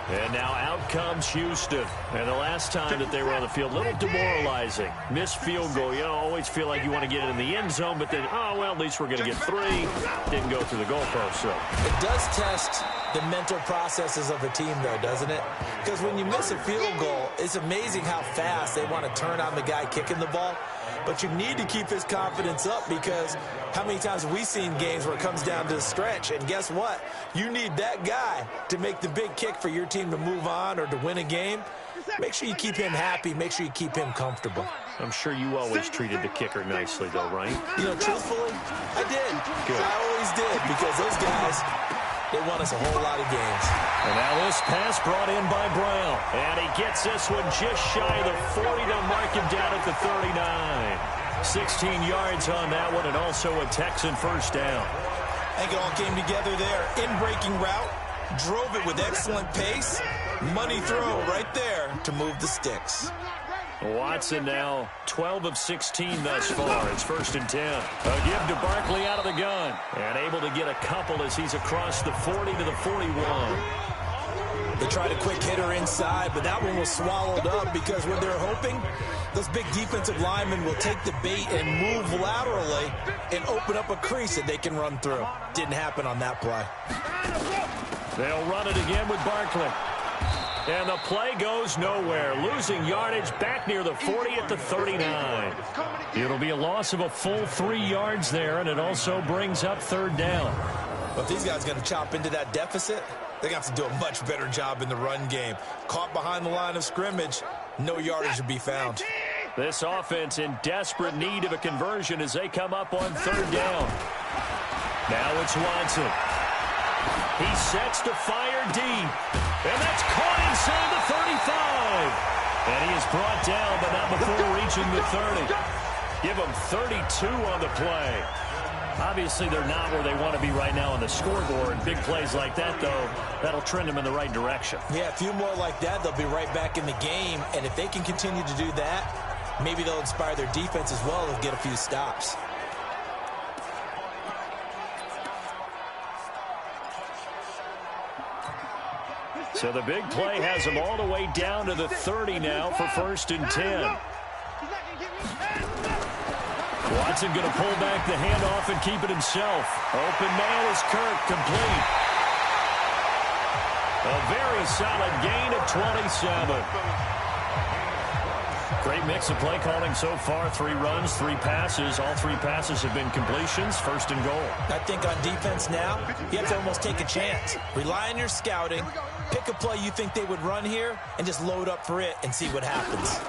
And now out comes Houston. And the last time that they were on the field, a little demoralizing. Missed field goal. You know, always feel like you want to get it in the end zone, but then, oh, well, at least we're going to get 3. Didn't go through the goalpost, so. It does test the mental processes of a team, though, doesn't it? Because when you miss a field goal, it's amazing how fast they want to turn on the guy kicking the ball. But you need to keep his confidence up because how many times have we seen games where it comes down to the stretch? And guess what? You need that guy to make the big kick for your team to move on or to win a game. Make sure you keep him happy. Make sure you keep him comfortable. I'm sure you always treated the kicker nicely, though, right? You know, truthfully, I did. Good. I always did because those guys, They won us a whole lot of games. And now this pass brought in by Brown. And he gets this one just shy of the 40 to mark him down at the 39. 16 yards on that one, and also a Texan first down. I think it all came together there. In-breaking route, drove it with excellent pace. Money throw right there to move the sticks. Watson now 12 of 16 thus far. It's 1st and 10. A give to Barkley out of the gun. And able to get a couple as he's across the 40 to the 41. They tried a quick hitter inside, but that one was swallowed up because what they're hoping, those big defensive linemen will take the bait and move laterally and open up a crease that they can run through. Didn't happen on that play. They'll run it again with Barkley. And the play goes nowhere. Losing yardage back near the 40 at the 39. It'll be a loss of a full 3 yards there, and it also brings up 3rd down. But if these guys are going to chop into that deficit, they're going to have to do a much better job in the run game. Caught behind the line of scrimmage, no yardage to be found. This offense in desperate need of a conversion as they come up on 3rd down. Now it's Watson. He sets to fire deep. And that's caught inside the 35. And he is brought down, but not before reaching the 30. Give him 32 on the play. Obviously, they're not where they want to be right now on the scoreboard. Big plays like that, though, that'll trend them in the right direction. Yeah, a few more like that, they'll be right back in the game. And if they can continue to do that, maybe they'll inspire their defense as well and get a few stops. So the big play has them all the way down to the 30 now for 1st and 10. Watson going to pull back the handoff and keep it himself. Open man is Kirk, complete. A very solid gain of 27. Great mix of play calling so far. 3 runs, 3 passes. All 3 passes have been completions. 1st and goal. I think on defense now, you have to almost take a chance. Rely on your scouting. Pick a play you think they would run here and just load up for it and see what happens.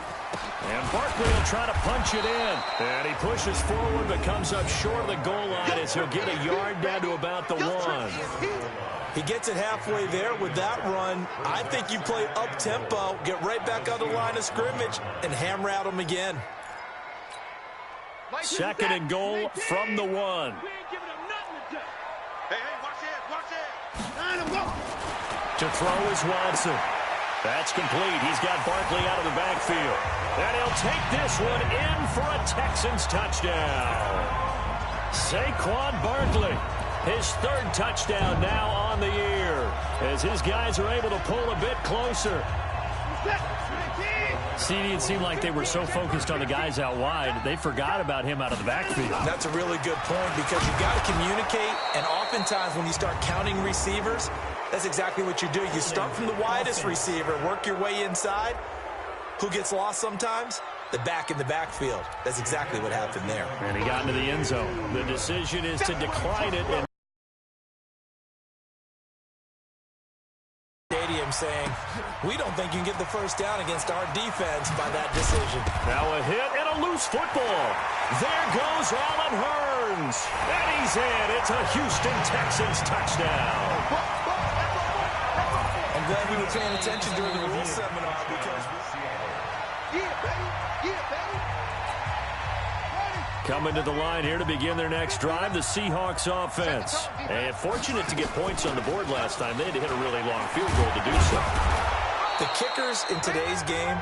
And Barkley will try to punch it in. And he pushes forward but comes up short of the goal line as he'll get a yard down to about the 1. He gets it halfway there with that run. I think you play up-tempo, get right back on the line of scrimmage, and hammer at him again. 2nd and goal from the 1. To throw is Watson. That's complete. He's got Barkley out of the backfield. And he'll take this one in for a Texans touchdown. Saquon Barkley, his 3rd touchdown now on the year, as his guys are able to pull a bit closer. CD, it seemed like they were so focused on the guys out wide, they forgot about him out of the backfield. That's a really good point because you got to communicate, and oftentimes when you start counting receivers, that's exactly what you do. You start from the widest receiver, work your way inside. Who gets lost sometimes? The back in the backfield. That's exactly what happened there. And he got into the end zone. The decision is to decline it. And stadium saying, we don't think you can get the 1st down against our defense by that decision. Now a hit and a loose football. There goes Allen Hurns. And he's in. It's a Houston Texans touchdown. I'm glad we were paying attention during the rule seminar because coming to the line here to begin their next drive, the Seahawks offense. And fortunate to get points on the board last time. They had to hit a really long field goal to do so. The kickers in today's game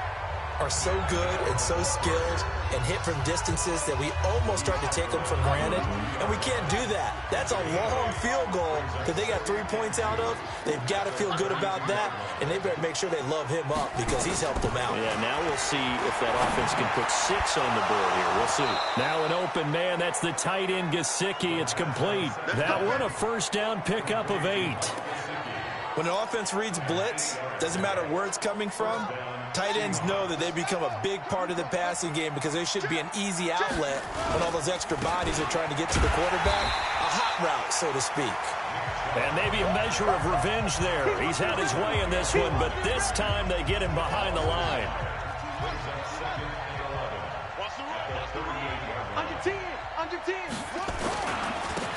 are so good and so skilled and hit from distances that we almost start to take them for granted, and we can't do that. That's a long field goal that they got 3 points out of. They've got to feel good about that, and they better make sure they love him up because he's helped them out. Yeah, now we'll see if that offense can put 6 on the board here. We'll see. Now an open man. That's the tight end, Gesicki. It's complete. That one a 1st down pickup of 8. When an offense reads blitz, doesn't matter where it's coming from, tight ends know that they become a big part of the passing game because they should be an easy outlet when all those extra bodies are trying to get to the quarterback. A hot route, so to speak. And maybe a measure of revenge there. He's had his way in this one, but this time they get him behind the line.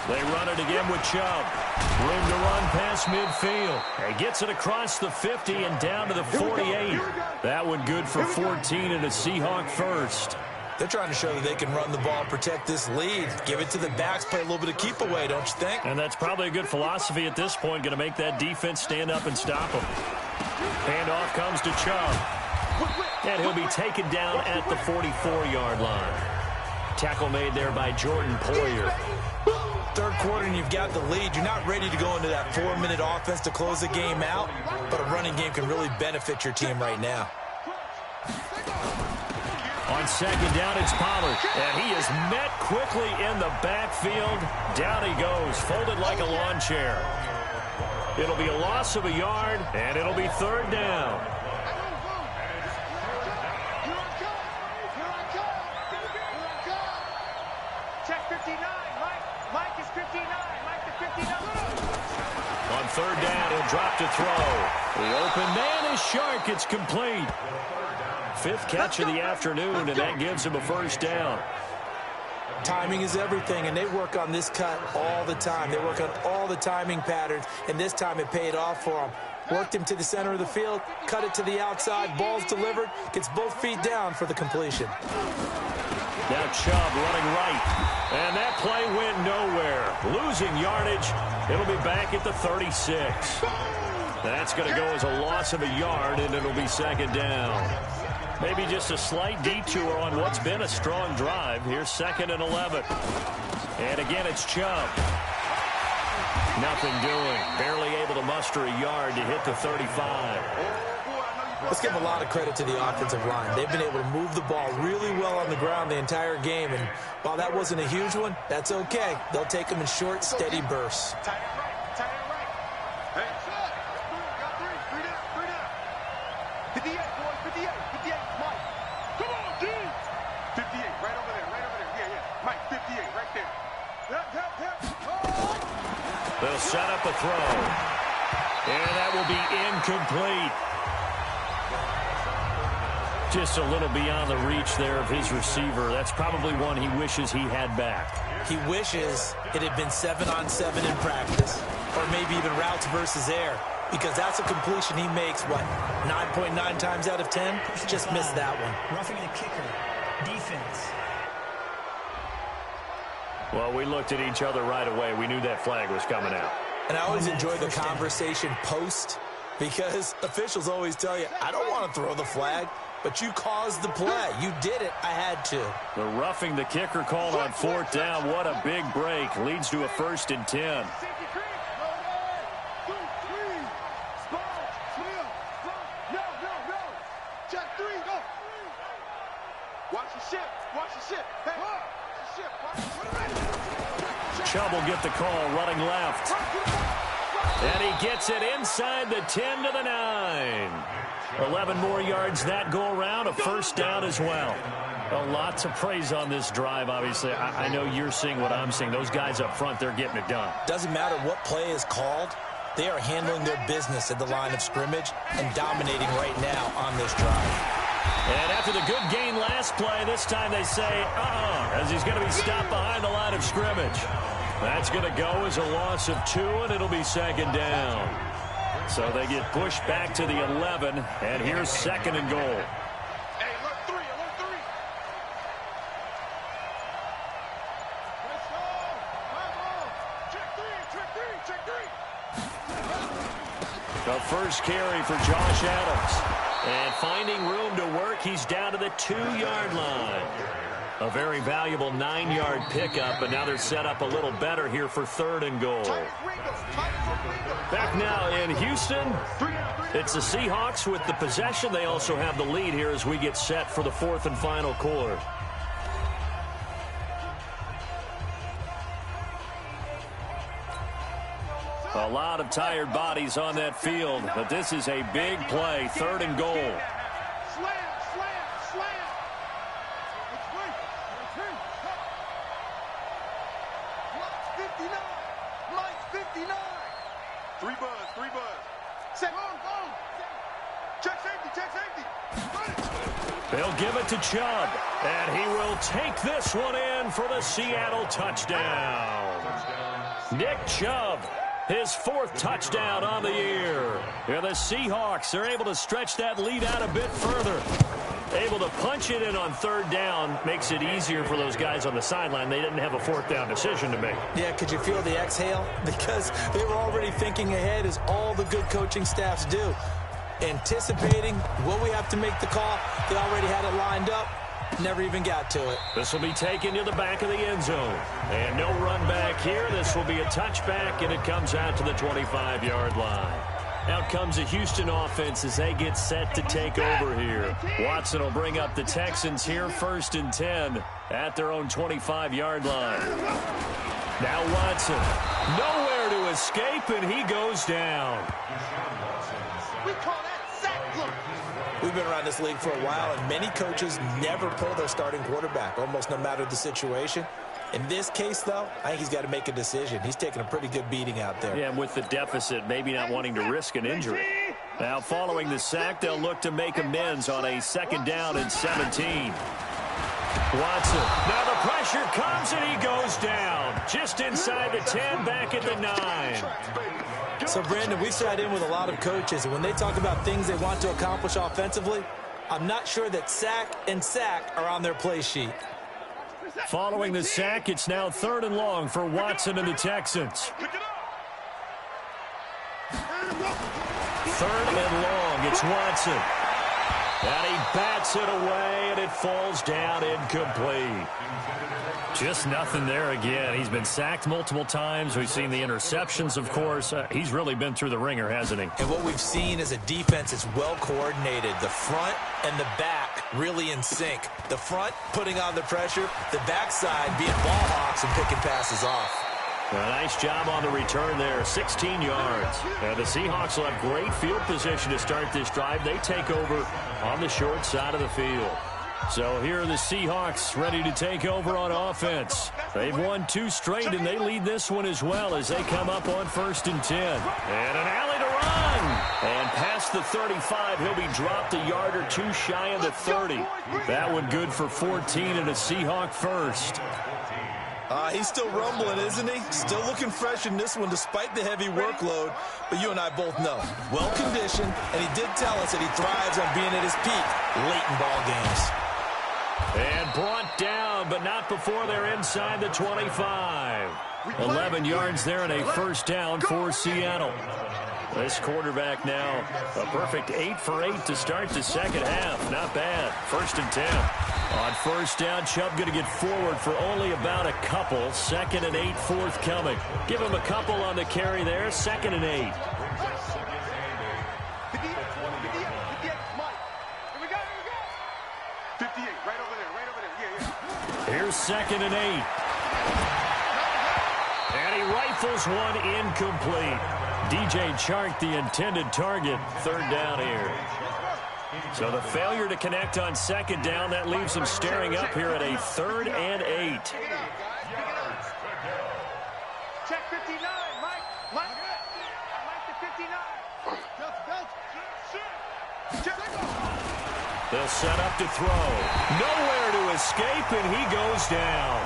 They run it again with Chubb. Room to run past midfield. He gets it across the 50 and down to the 48. That one good for 14 and a Seahawk first. They're trying to show that they can run the ball, protect this lead. Give it to the backs, play a little bit of keep away, don't you think? And that's probably a good philosophy at this point, going to make that defense stand up and stop them. Handoff comes to Chubb. And he'll be taken down at the 44-yard line. Tackle made there by Jordan Poyer. Third quarter and you've got the lead. You're not ready to go into that 4-minute offense to close the game out, but a running game can really benefit your team right now. On second down, it's Pollard, and he is met quickly in the backfield. Down he goes, folded like a lawn chair. It'll be a loss of a yard, and it'll be third down. Check 59. Mike is 59. Mike is 59. On third down, he'll drop to throw. The open man is Shark. It's complete. Fifth catch of the afternoon, and that gives him a first down. Timing is everything, and they work on this cut all the time. They work on all the timing patterns, and this time it paid off for them. Worked him to the center of the field, cut it to the outside, ball's delivered, gets both feet down for the completion. Now Chubb running right, and that play went nowhere. Losing yardage, it'll be back at the 36. That's going to go as a loss of a yard, and it'll be second down. Maybe just a slight detour on what's been a strong drive. Here's second and 11. And again, it's Chubb. Nothing doing. Barely able to muster a yard to hit the 35. Let's give a lot of credit to the offensive line. They've been able to move the ball really well on the ground the entire game. And while that wasn't a huge one, that's okay. They'll take them in short, steady bursts. They'll set up a throw. And that will be incomplete. Just a little beyond the reach there of his receiver. That's probably one he wishes he had back. He wishes it had been 7-on-7 in practice, or maybe even routes versus air, because that's a completion he makes, what, 9.9 times out of 10? Just missed that one. Roughing the kicker. Defense. Well, we looked at each other right away. We knew that flag was coming out. And I always enjoy the conversation post, because officials always tell you, I don't want to throw the flag, but you caused the play. You did it. I had to. The roughing the kicker called on fourth down. What a big break. Leads to a 1st and 10. Chubb will get the call, running left. And he gets it inside the 10 to the 9. 11 more yards that go around, a first down as well. Well, lots of praise on this drive, obviously. I know you're seeing what I'm seeing. Those guys up front, they're getting it done. Doesn't matter what play is called. They are handling their business at the line of scrimmage and dominating right now on this drive. And after the good gain last play, this time they say, as he's going to be stopped behind the line of scrimmage. That's going to go as a loss of 2, and it'll be second down. So they get pushed back to the 11, and here's second and goal. Hey, alert 3, alert 3. Let's go. Check 3. The first carry for Josh Adams. And finding room to work, he's down to the 2-yard line. A very valuable 9-yard pickup, but now they're set up a little better here for third and goal. Back now in Houston, it's the Seahawks with the possession. They also have the lead here as we get set for the 4th and final quarter. A lot of tired bodies on that field, but this is a big play, third and goal. Slam, slam, slam. Mike 59. Mike 59. 3 buzz, 3 buzz. Set, go. Check safety. They'll give it to Chubb, and he will take this one in for the Seattle touchdown. Nick Chubb His 4th touchdown on the year. And the Seahawks are able to stretch that lead out a bit further. Able to punch it in on 3rd down. Makes it easier for those guys on the sideline. They didn't have a 4th down decision to make. Yeah, could you feel the exhale? Because they were already thinking ahead, as all the good coaching staffs do. Anticipating, will we have to make the call? They already had it lined up. Never even got to it. This will be taken to the back of the end zone. And no run back here. This will be a touchback, and it comes out to the 25-yard line. Out comes the Houston offense as they get set to take over here. Watson will bring up the Texans here, 1st and 10 at their own 25-yard line. Now Watson, nowhere to escape, and he goes down. We call that sack look. We've been around this league for a while, and many coaches never pull their starting quarterback, almost no matter the situation. In this case, though, I think he's got to make a decision. He's taking a pretty good beating out there. Yeah, and with the deficit, maybe not wanting to risk an injury. Now, following the sack, they'll look to make amends on a 2nd down and 17. Watson. Now the pressure comes, and he goes down. Just inside the 10, back at the 9. So, Brandon, we've sat in with a lot of coaches, and when they talk about things they want to accomplish offensively, I'm not sure that sack and sack are on their play sheet. Following the sack, it's now 3rd and long for Watson and the Texans. 3rd and long, it's Watson. And he bats it away, and it falls down incomplete. Just nothing there again. He's been sacked multiple times. We've seen the interceptions, of course. He's really been through the ringer, hasn't he? And what we've seen is a defense that's well coordinated. The front and the back really in sync. The front putting on the pressure, the backside being ball hawks and picking passes off. A nice job on the return there, 16 yards. The Seahawks will have great field position to start this drive. They take over on the short side of the field. So here are the Seahawks ready to take over on offense. They've won 2 straight, and they lead this one as well as they come up on 1st and 10. And an alley to run. And past the 35, he'll be dropped a yard or 2 shy of the 30. That one good for 14 and a Seahawk first. He's still rumbling, isn't he? Still looking fresh in this one despite the heavy workload. But you and I both know, well-conditioned, and he did tell us that he thrives on being at his peak late in ball games. And brought down, but not before they're inside the 25. 11 yards there and a 1st down for Seattle. This quarterback now, a perfect 8 for 8 to start the 2nd half. Not bad. 1st and 10. On 1st down, Chubb going to get forward for only about a couple. 2nd and 8 forthcoming. Give him a couple on the carry there. 2nd and 8. Here's 2nd and 8. And he rifles one incomplete. DJ Chark, the intended target. 3rd down here. So the failure to connect on 2nd down, that leaves him staring up here at a 3rd and 8. Check 59, Mike. Mike the 59. They'll set up to throw. Nowhere to escape, and he goes down.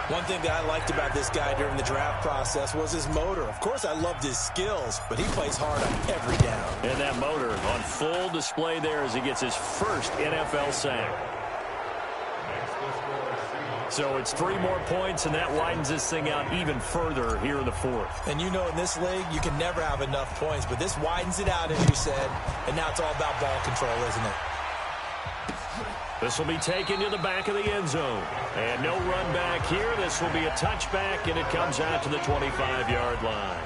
One thing that I liked about this guy during the draft process was his motor. Of course, I loved his skills, but he plays hard on every down. And that motor on full display there as he gets his first NFL sack. So it's 3 more points, and that widens this thing out even further here in the 4th. And you know, in this league, you can never have enough points, but this widens it out, as you said, and now it's all about ball control, isn't it? This will be taken to the back of the end zone. And no run back here. This will be a touchback, and it comes out to the 25-yard line.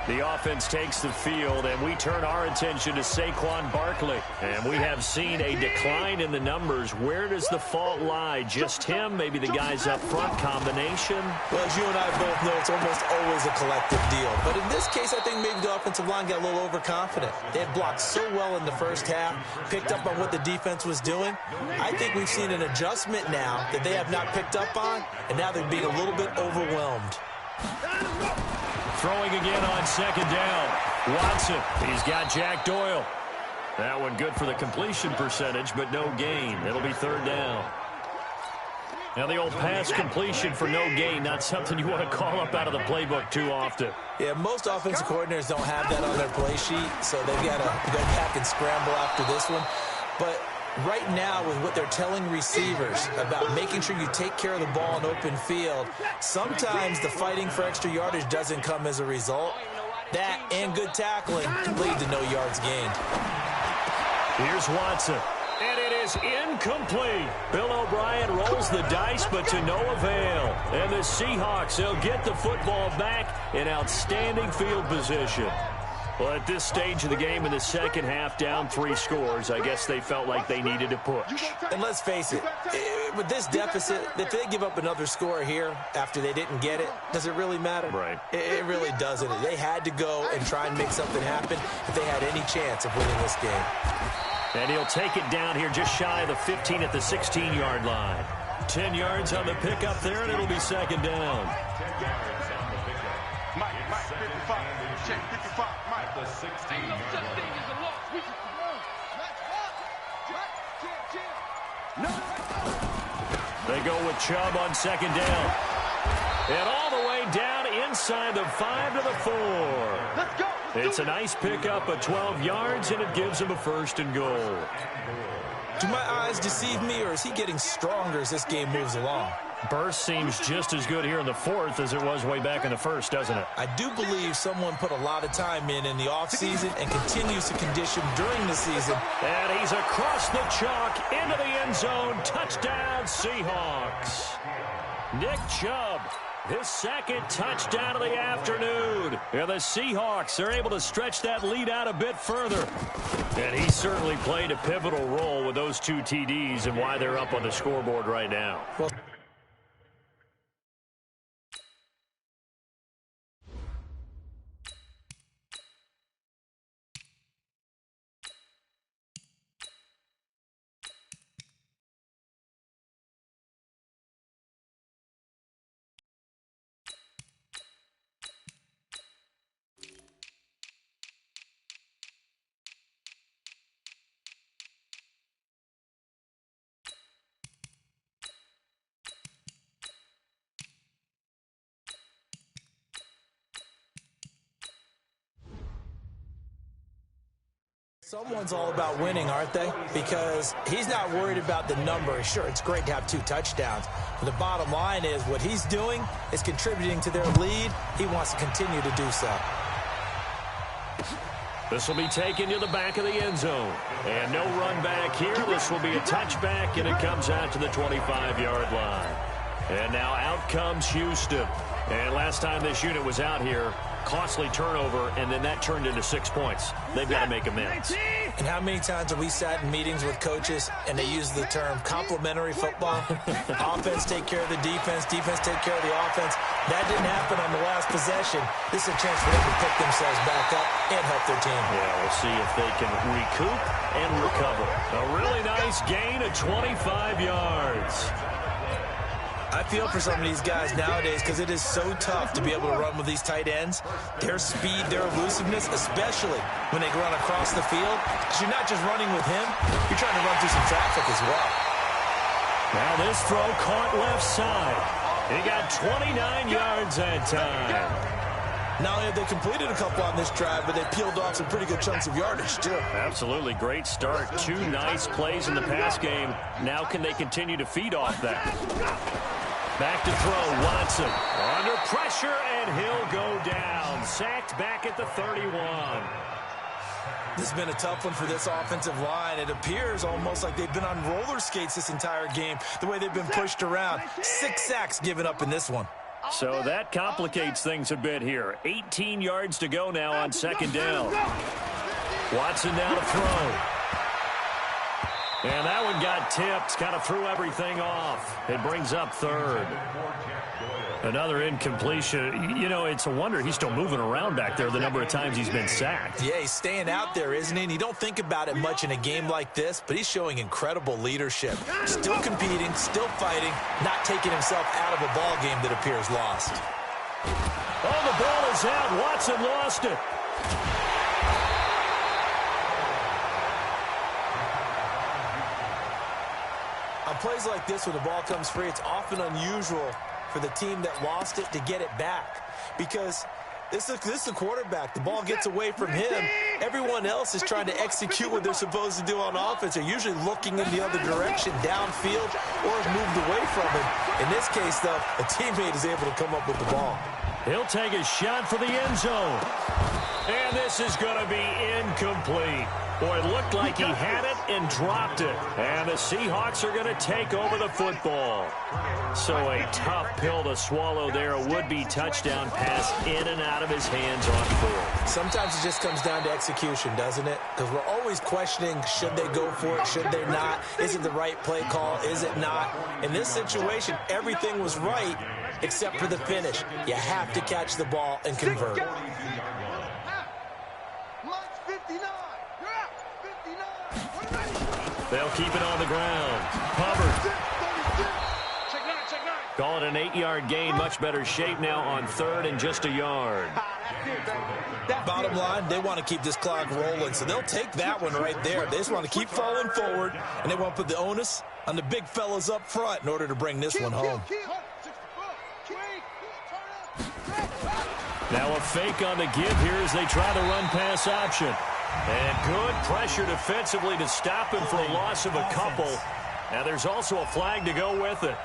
The offense takes the field, and we turn our attention to Saquon Barkley. And we have seen a decline in the numbers. Where does the fault lie? Just him? Maybe the guys up front? Combination? Well, as you and I both know, it's almost always a collective deal. But in this case, I think maybe the offensive line got a little overconfident. They had blocked so well in the first half, picked up on what the defense was doing. I think we've seen an adjustment now that they have not picked up on, and now they're being a little bit overwhelmed. Throwing again on 2nd down. Watson, he's got Jack Doyle. That one good for the completion percentage, but no gain. It'll be 3rd down. Now the old pass completion for no gain, not something you want to call up out of the playbook too often. Yeah, most offensive coordinators don't have that on their play sheet, so they've got to go back and scramble after this one. But right now, with what they're telling receivers about making sure you take care of the ball in open field, sometimes the fighting for extra yardage doesn't come as a result. That and good tackling lead to no yards gained. Here's Watson. And it is incomplete. Bill O'Brien rolls the dice, but to no avail. And the Seahawks, they'll get the football back in outstanding field position. Well, at this stage of the game in the second half, down 3 scores, I guess they felt like they needed to push. And let's face it, with this deficit, if they give up another score here after they didn't get it, does it really matter? Right. It really doesn't. They had to go and try and make something happen if they had any chance of winning this game. And he'll take it down here just shy of the 15 at the 16-yard line. 10 yards on the pickup there, and it'll be second down. Mike, 55. Check 55. Mike. The 16. They go with Chubb on second down. And all the way down inside the 5 to the 4. Let's go. It's a nice pickup of 12 yards, and it gives him a first and goal. Do my eyes deceive me, or is he getting stronger as this game moves along? Burst seems just as good here in the fourth as it was way back in the first, doesn't it? I do believe someone put a lot of time in the offseason and continues to condition during the season. And he's across the chalk into the end zone. Touchdown, Seahawks. Nick Chubb, his second touchdown of the afternoon. And the Seahawks are able to stretch that lead out a bit further. And he certainly played a pivotal role with those 2 TDs and why they're up on the scoreboard right now. Well, someone's all about winning, aren't they? Because he's not worried about the number. Sure, it's great to have 2 touchdowns. But the bottom line is what he's doing is contributing to their lead. He wants to continue to do so. This will be taken to the back of the end zone. And no run back here. This will be a touchback, and it comes out to the 25-yard line. And now out comes Houston. And last time this unit was out here, costly turnover, and then that turned into 6 points. They've got to make amends. And how many times have we sat in meetings with coaches and they use the term complementary football? Offense take care of the defense, defense take care of the offense. That didn't happen on the last possession. This is a chance for them to pick themselves back up and help their team. Yeah, we'll see if they can recoup and recover. A really nice gain of 25 yards. I feel for some of these guys nowadays because it is so tough to be able to run with these tight ends. Their speed, their elusiveness, especially when they run across the field. Because you're not just running with him, you're trying to run through some traffic as well. Now this throw caught left side. He got 29 yards that time. Not only have they completed a couple on this drive, but they peeled off some pretty good chunks of yardage, too. Absolutely. Great start. 2 nice plays in the pass game. Now can they continue to feed off that? Back to throw, Watson. Under pressure, and he'll go down. Sacked back at the 31. This has been a tough one for this offensive line. It appears almost like they've been on roller skates this entire game, the way they've been pushed around. 6 sacks given up in this one. So that complicates things a bit here. 18 yards to go now on second down. Watson now to throw. And that one got tipped, kind of threw everything off. It brings up third. Another incompletion. You know, it's a wonder he's still moving around back there the number of times he's been sacked. Yeah, he's staying out there, isn't he? And you don't think about it much in a game like this, but he's showing incredible leadership. Still competing, still fighting, not taking himself out of a ball game that appears lost. Oh, the ball is out. Watson lost it. A On plays like this, when the ball comes free, it's often unusual for the team that lost it to get it back. Because this is the quarterback. The ball gets away from him. Everyone else is trying to execute what they're supposed to do on offense. They're usually looking in the other direction, downfield, or have moved away from him. In this case, though, a teammate is able to come up with the ball. He'll take a shot for the end zone. And this is going to be incomplete. Boy, it looked like he had it and dropped it. And the Seahawks are going to take over the football. So a tough pill to swallow there. A would-be touchdown pass in and out of his hands on fourth. Sometimes it just comes down to execution, doesn't it? Because we're always questioning, should they go for it, should they not? Is it the right play call, is it not? In this situation, everything was right except for the finish. You have to catch the ball and convert. They'll keep it on the ground. Hubbard. Call it an 8-yard gain. Much better shape now on third and just a yard. Bottom line, they want to keep this clock rolling, so they'll take that one right there. They just want to keep falling forward, and they want to put the onus on the big fellas up front in order to bring this one home. Now a fake on the give here as they try the run-pass option. And good pressure defensively to stop him for a loss of a couple. Now there's also a flag to go with it.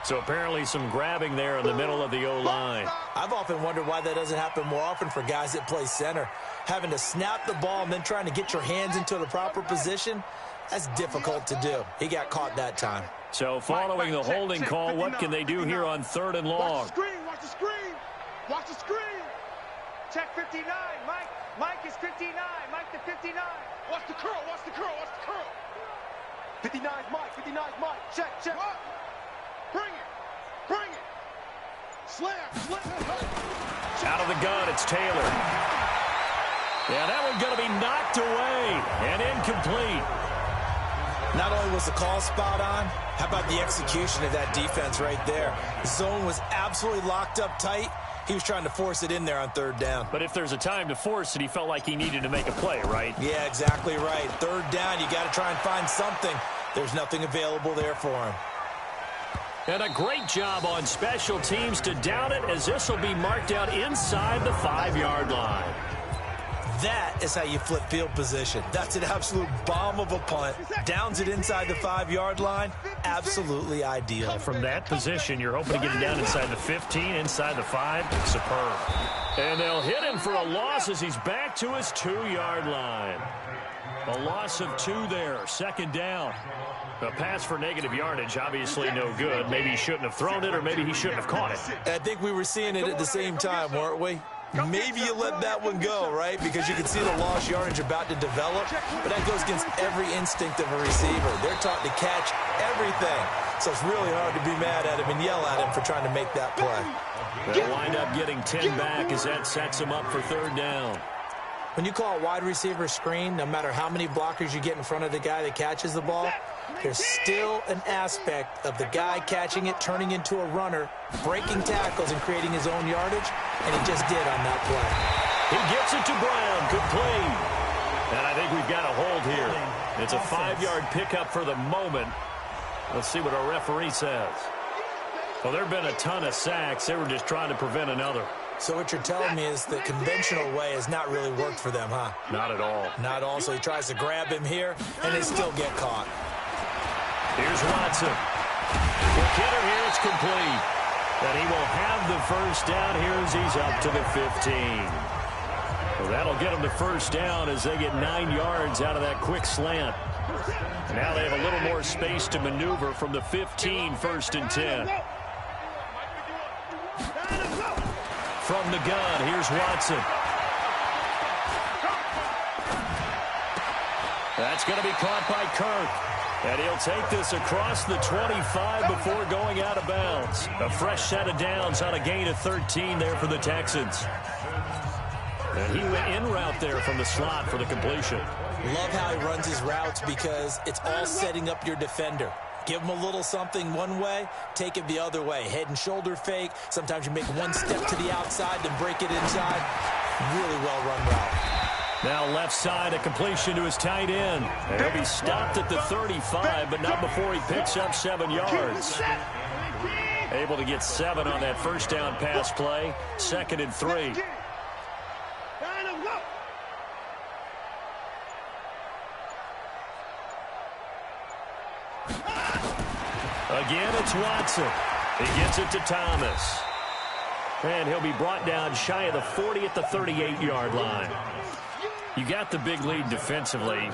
So apparently some grabbing there in the middle of the O-line. I've often wondered why that doesn't happen more often for guys that play center. Having to snap the ball and then trying to get your hands into the proper position, that's difficult to do. He got caught that time. So following the holding call, what can they do here on third and long? Watch the screen, watch the screen, watch the screen. Check 59, Mike. Mike is 59. Mike to 59. Watch the curl, watch the curl, watch the curl. 59's Mike, 59's Mike. Check, check. What? Bring it, bring it. Slam, slam. Out of the gun, it's Taylor. Yeah, that one's going to be knocked away and incomplete. Not only was the call spot on, how about the execution of that defense right there? The zone was absolutely locked up tight. He was trying to force it in there on third down. But if there's a time to force it, he felt like he needed to make a play, right? Yeah, exactly right. Third down, you got to try and find something. There's nothing available there for him. And a great job on special teams to down it, as this will be marked out inside the 5-yard line. That is how you flip field position. That's an absolute bomb of a punt. Downs it inside the 5-yard line. Absolutely ideal. From that position, you're hoping to get it down inside the 15, inside the 5. Superb. And they'll hit him for a loss as he's back to his 2-yard line. A loss of 2 there, second down. A pass for negative yardage, obviously no good. Maybe he shouldn't have thrown it, or maybe he shouldn't have caught it. I think we were seeing it at the same time, weren't we? Maybe you let that one go, right? Because you can see the lost yardage about to develop, but that goes against every instinct of a receiver. They're taught to catch everything. So it's really hard to be mad at him and yell at him for trying to make that play. They'll wind up getting 10 back as that sets him up for third down. When you call a wide receiver screen, no matter how many blockers you get in front of the guy that catches the ball, there's still an aspect of the guy catching it, turning into a runner, breaking tackles and creating his own yardage, and he just did on that play. He gets it to Brown. Good play. And I think we've got a hold here. It's a 5-yard pickup for the moment. Let's see what our referee says. Well, there have been a ton of sacks. They were just trying to prevent another. So what you're telling me is the conventional way has not really worked for them, huh? Not at all. Not at all. So he tries to grab him here, and they still get caught. Here's Watson. The hitter here, it's complete. And he will have the first down here as he's up to the 15. Well, that'll get him the first down as they get 9 yards out of that quick slant. And now they have a little more space to maneuver from the 15, first and 10. From the gun, here's Watson. That's going to be caught by Kirk. And he'll take this across the 25 before going out of bounds. A fresh set of downs on a gain of 13 there for the Texans. And he went in route there from the slot for the completion. Love how he runs his routes because it's all setting up your defender. Give him a little something one way, take it the other way. Head and shoulder fake. Sometimes you make one step to the outside, then break it inside. Really well-run route. Now left side, a completion to his tight end. He'll be stopped at the 35, but not before he picks up 7 yards. Able to get 7 on that first down pass play. 2nd and 3. Again, it's Watson. He gets it to Thomas. And he'll be brought down shy of the 40 at the 38-yard line. You got the big lead defensively.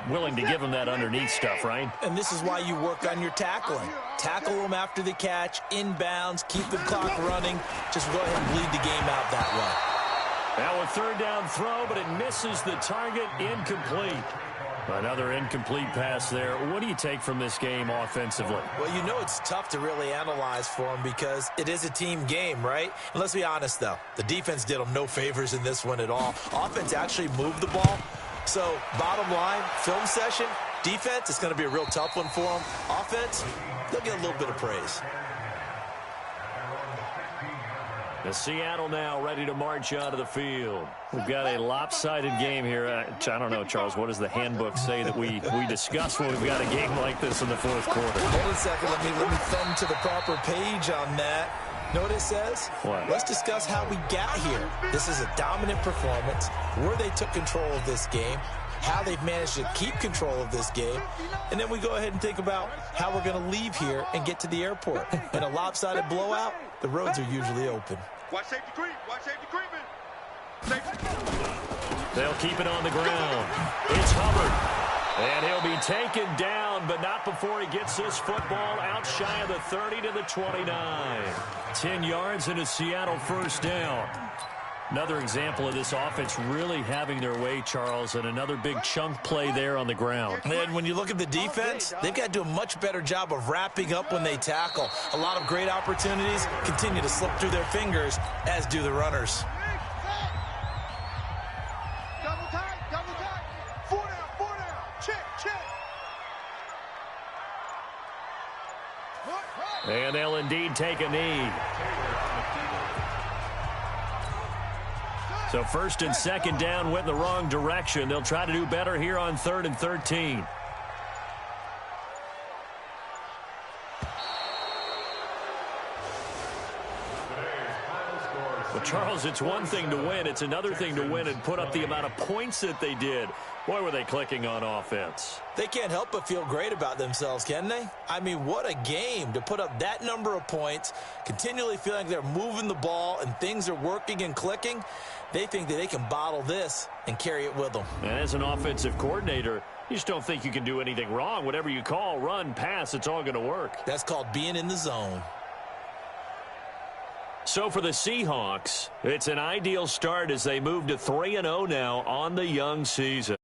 Willing to give him that underneath stuff, right? And this is why you work on your tackling. Tackle them after the catch, inbounds, keep the clock running. Just go ahead and bleed the game out that way. Now a 3rd down throw, but it misses the target. Incomplete. Another incomplete pass there. What do you take from this game offensively? Well, you know it's tough to really analyze for them because it is a team game, right? And let's be honest, though. The defense did them no favors in this one at all. Offense actually moved the ball. So, bottom line, film session, defense, it's going to be a real tough one for them. Offense, they'll get a little bit of praise. The Seattle now ready to march out of the field. We've got a lopsided game here. I don't know, Charles, what does the handbook say that we discuss when we've got a game like this in the 4th quarter? Hold a second. Let me thumb to the proper page on that. Know what it says? What? Let's discuss how we got here. This is a dominant performance, where they took control of this game, how they've managed to keep control of this game, and then we go ahead and think about how we're going to leave here and get to the airport. In a lopsided blowout, the roads are usually open. Watch safety creep. Watch safety creeping. Safety. They'll keep it on the ground. It's Hubbard. And he'll be taken down, but not before he gets this football out shy of the 30 to the 29. 10 yards and a Seattle 1st down. Another example of this offense really having their way, Charles, and another big chunk play there on the ground. And when you look at the defense, they've got to do a much better job of wrapping up when they tackle. A lot of great opportunities continue to slip through their fingers, as do the runners. Double tight, double tight. 4 down. Check. And they'll indeed take a knee. So 1st and 2nd down went in the wrong direction. They'll try to do better here on 3rd and 13. Well, Charles, it's one thing to win. It's another thing to win and put up the amount of points that they did. Boy, were they clicking on offense. They can't help but feel great about themselves, can they? I mean, what a game to put up that number of points, continually feeling like they're moving the ball and things are working and clicking. They think that they can bottle this and carry it with them. And as an offensive coordinator, you just don't think you can do anything wrong. Whatever you call, run, pass, it's all going to work. That's called being in the zone. So for the Seahawks, it's an ideal start as they move to 3-0 now on the young season.